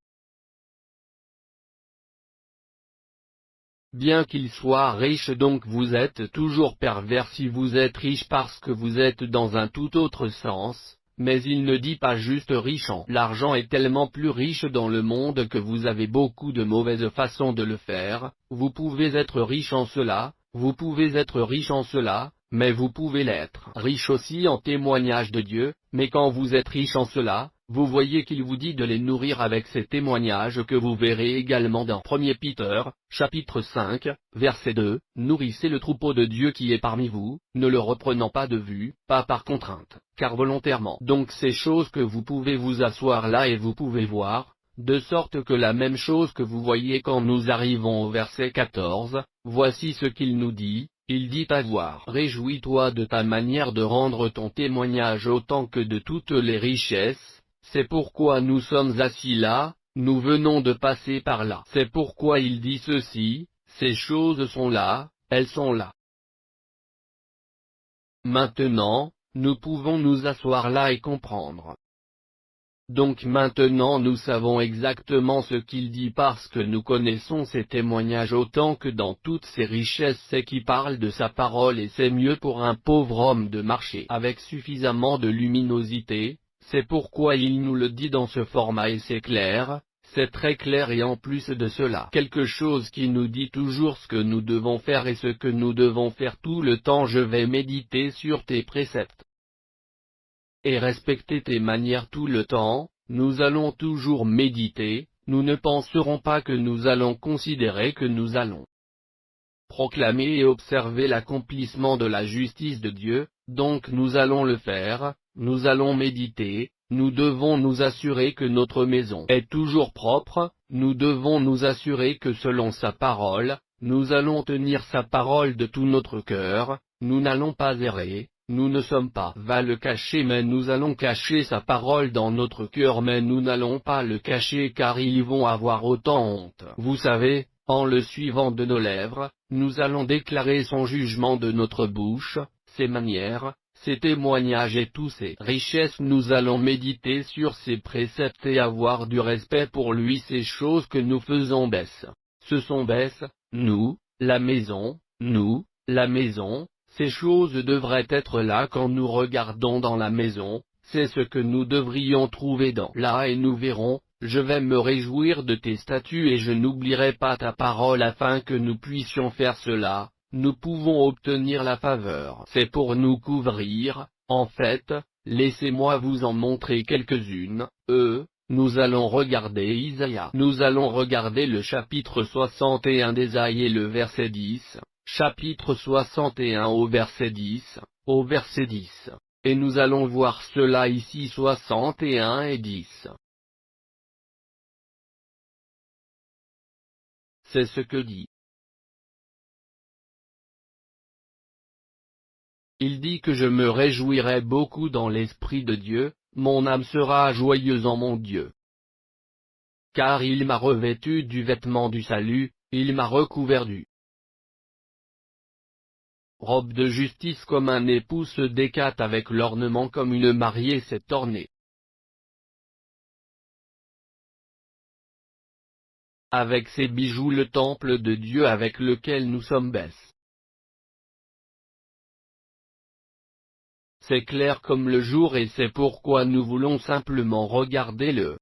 Bien qu'il soit riche donc vous êtes toujours pervers si vous êtes riche parce que vous êtes dans un tout autre sens, mais il ne dit pas juste riche en l'argent est tellement plus riche dans le monde que vous avez beaucoup de mauvaises façons de le faire, vous pouvez être riche en cela, vous pouvez être riche en cela, mais vous pouvez l'être riche aussi en témoignage de Dieu, mais quand vous êtes riche en cela, vous voyez qu'il vous dit de les nourrir avec ces témoignages que vous verrez également dans 1 Peter, chapitre 5, verset 2, nourrissez le troupeau de Dieu qui est parmi vous, ne le reprenant pas de vue, pas par contrainte, car volontairement. Donc ces choses que vous pouvez vous asseoir là et vous pouvez voir, de sorte que la même chose que vous voyez quand nous arrivons au verset 14, voici ce qu'il nous dit. Il dit à voir, réjouis-toi de ta manière de rendre ton témoignage autant que de toutes les richesses, c'est pourquoi nous sommes assis là, nous venons de passer par là. C'est pourquoi il dit ceci, ces choses sont là, elles sont là. Maintenant, nous pouvons nous asseoir là et comprendre. Donc maintenant nous savons exactement ce qu'il dit parce que nous connaissons ses témoignages autant que dans toutes ses richesses c'est qui parle de sa parole et c'est mieux pour un pauvre homme de marcher avec suffisamment de luminosité, c'est pourquoi il nous le dit dans ce format et c'est clair, c'est très clair et en plus de cela quelque chose qui nous dit toujours ce que nous devons faire et ce que nous devons faire tout le temps. Je vais méditer sur tes préceptes et respecter tes manières tout le temps, nous allons toujours méditer, nous ne penserons pas que nous allons considérer que nous allons proclamer et observer l'accomplissement de la justice de Dieu, donc nous allons le faire, nous allons méditer, nous devons nous assurer que notre maison est toujours propre, nous devons nous assurer que selon sa parole, nous allons tenir sa parole de tout notre cœur, nous n'allons pas errer. Nous ne sommes pas va le cacher mais nous allons cacher sa parole dans notre cœur mais nous n'allons pas le cacher car ils vont avoir autant honte. Vous savez, en le suivant de nos lèvres, nous allons déclarer son jugement de notre bouche, ses manières, ses témoignages et tous ses richesses. Nous allons méditer sur ses préceptes et avoir du respect pour lui. Ces choses que nous faisons baisse. Ce sont baisse, nous, la maison, nous, La maison, ces choses devraient être là quand nous regardons dans la maison, c'est ce que nous devrions trouver dans là et nous verrons, je vais me réjouir de tes statuts et je n'oublierai pas ta parole afin que nous puissions faire cela, nous pouvons obtenir la faveur. C'est pour nous couvrir, en fait, laissez-moi vous en montrer quelques-unes, nous allons regarder Isaïe. Nous allons regarder le chapitre 61 d'Ésaïe et le verset 10. Chapitre 61 au verset 10, au verset 10, et nous allons voir cela ici 61 et 10. C'est ce que dit. Il dit que je me réjouirai beaucoup dans l'Esprit de Dieu, mon âme sera joyeuse en mon Dieu. Car il m'a revêtu du vêtement du salut, il m'a recouvert du robe de justice comme un époux se décate avec l'ornement comme une mariée s'est ornée. Avec ses bijoux le temple de Dieu avec lequel nous sommes baisse. C'est clair comme le jour et c'est pourquoi nous voulons simplement regarder le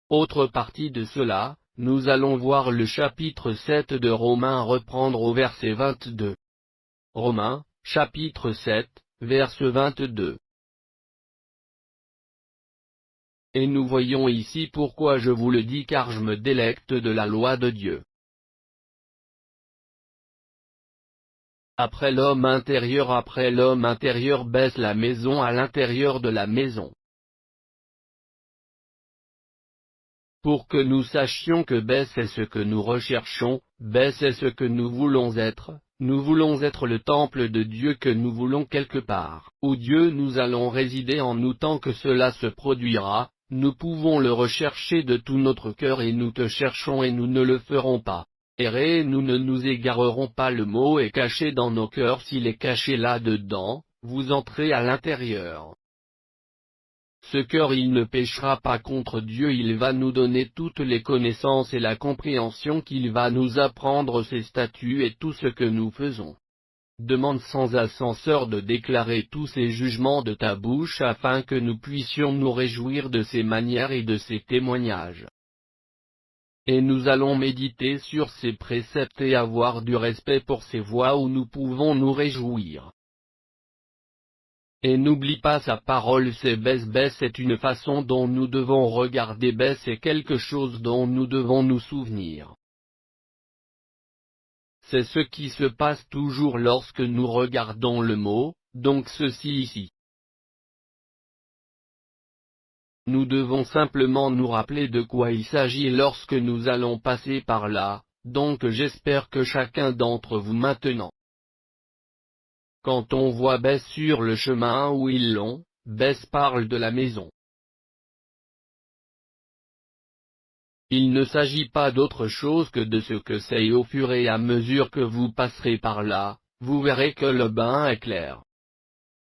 autre partie de cela, nous allons voir le chapitre 7 de Romains reprendre au verset 22. Romains, chapitre 7, verset 22. Et nous voyons ici pourquoi je vous le dis car je me délecte de la loi de Dieu. Après l'homme intérieur baisse la maison à l'intérieur de la maison. Pour que nous sachions que baisse est ce que nous recherchons, baisse est ce que nous voulons être le temple de Dieu que nous voulons quelque part, où Dieu nous allons résider en nous tant que cela se produira, nous pouvons le rechercher de tout notre cœur et nous te cherchons et nous ne le ferons pas. Errer nous ne nous égarerons pas le mot est caché dans nos cœurs s'il est caché là-dedans, vous entrez à l'intérieur. Ce cœur il ne péchera pas contre Dieu, il va nous donner toutes les connaissances et la compréhension qu'il va nous apprendre ses statuts et tout ce que nous faisons. Demande sans ascenseur de déclarer tous ces jugements de ta bouche afin que nous puissions nous réjouir de ses manières et de ses témoignages. Et nous allons méditer sur ses préceptes et avoir du respect pour ses voies où nous pouvons nous réjouir. Et n'oublie pas sa parole, c'est baisse est une façon dont nous devons regarder, baisse est quelque chose dont nous devons nous souvenir. C'est ce qui se passe toujours lorsque nous regardons le mot, donc ceci ici. Nous devons simplement nous rappeler de quoi il s'agit lorsque nous allons passer par là, donc j'espère que chacun d'entre vous maintenant. Quand on voit Bess sur le chemin où ils l'ont, Bess parle de la maison. Il ne s'agit pas d'autre chose que de ce que c'est et au fur et à mesure que vous passerez par là, vous verrez que le bain est clair.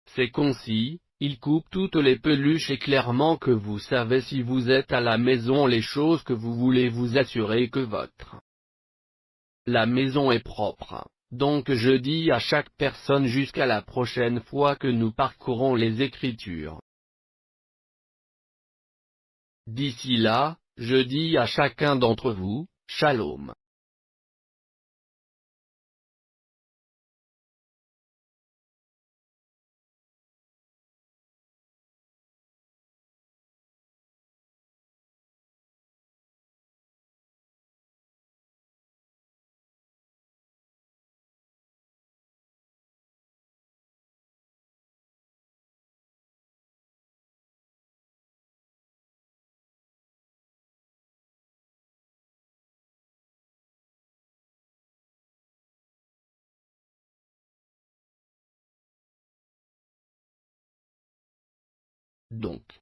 C'est concis, il coupe toutes les peluches et clairement que vous savez si vous êtes à la maison les choses que vous voulez vous assurer que la maison est propre. Donc je dis à chaque personne jusqu'à la prochaine fois que nous parcourons les Écritures. D'ici là, je dis à chacun d'entre vous, Shalom. Donc,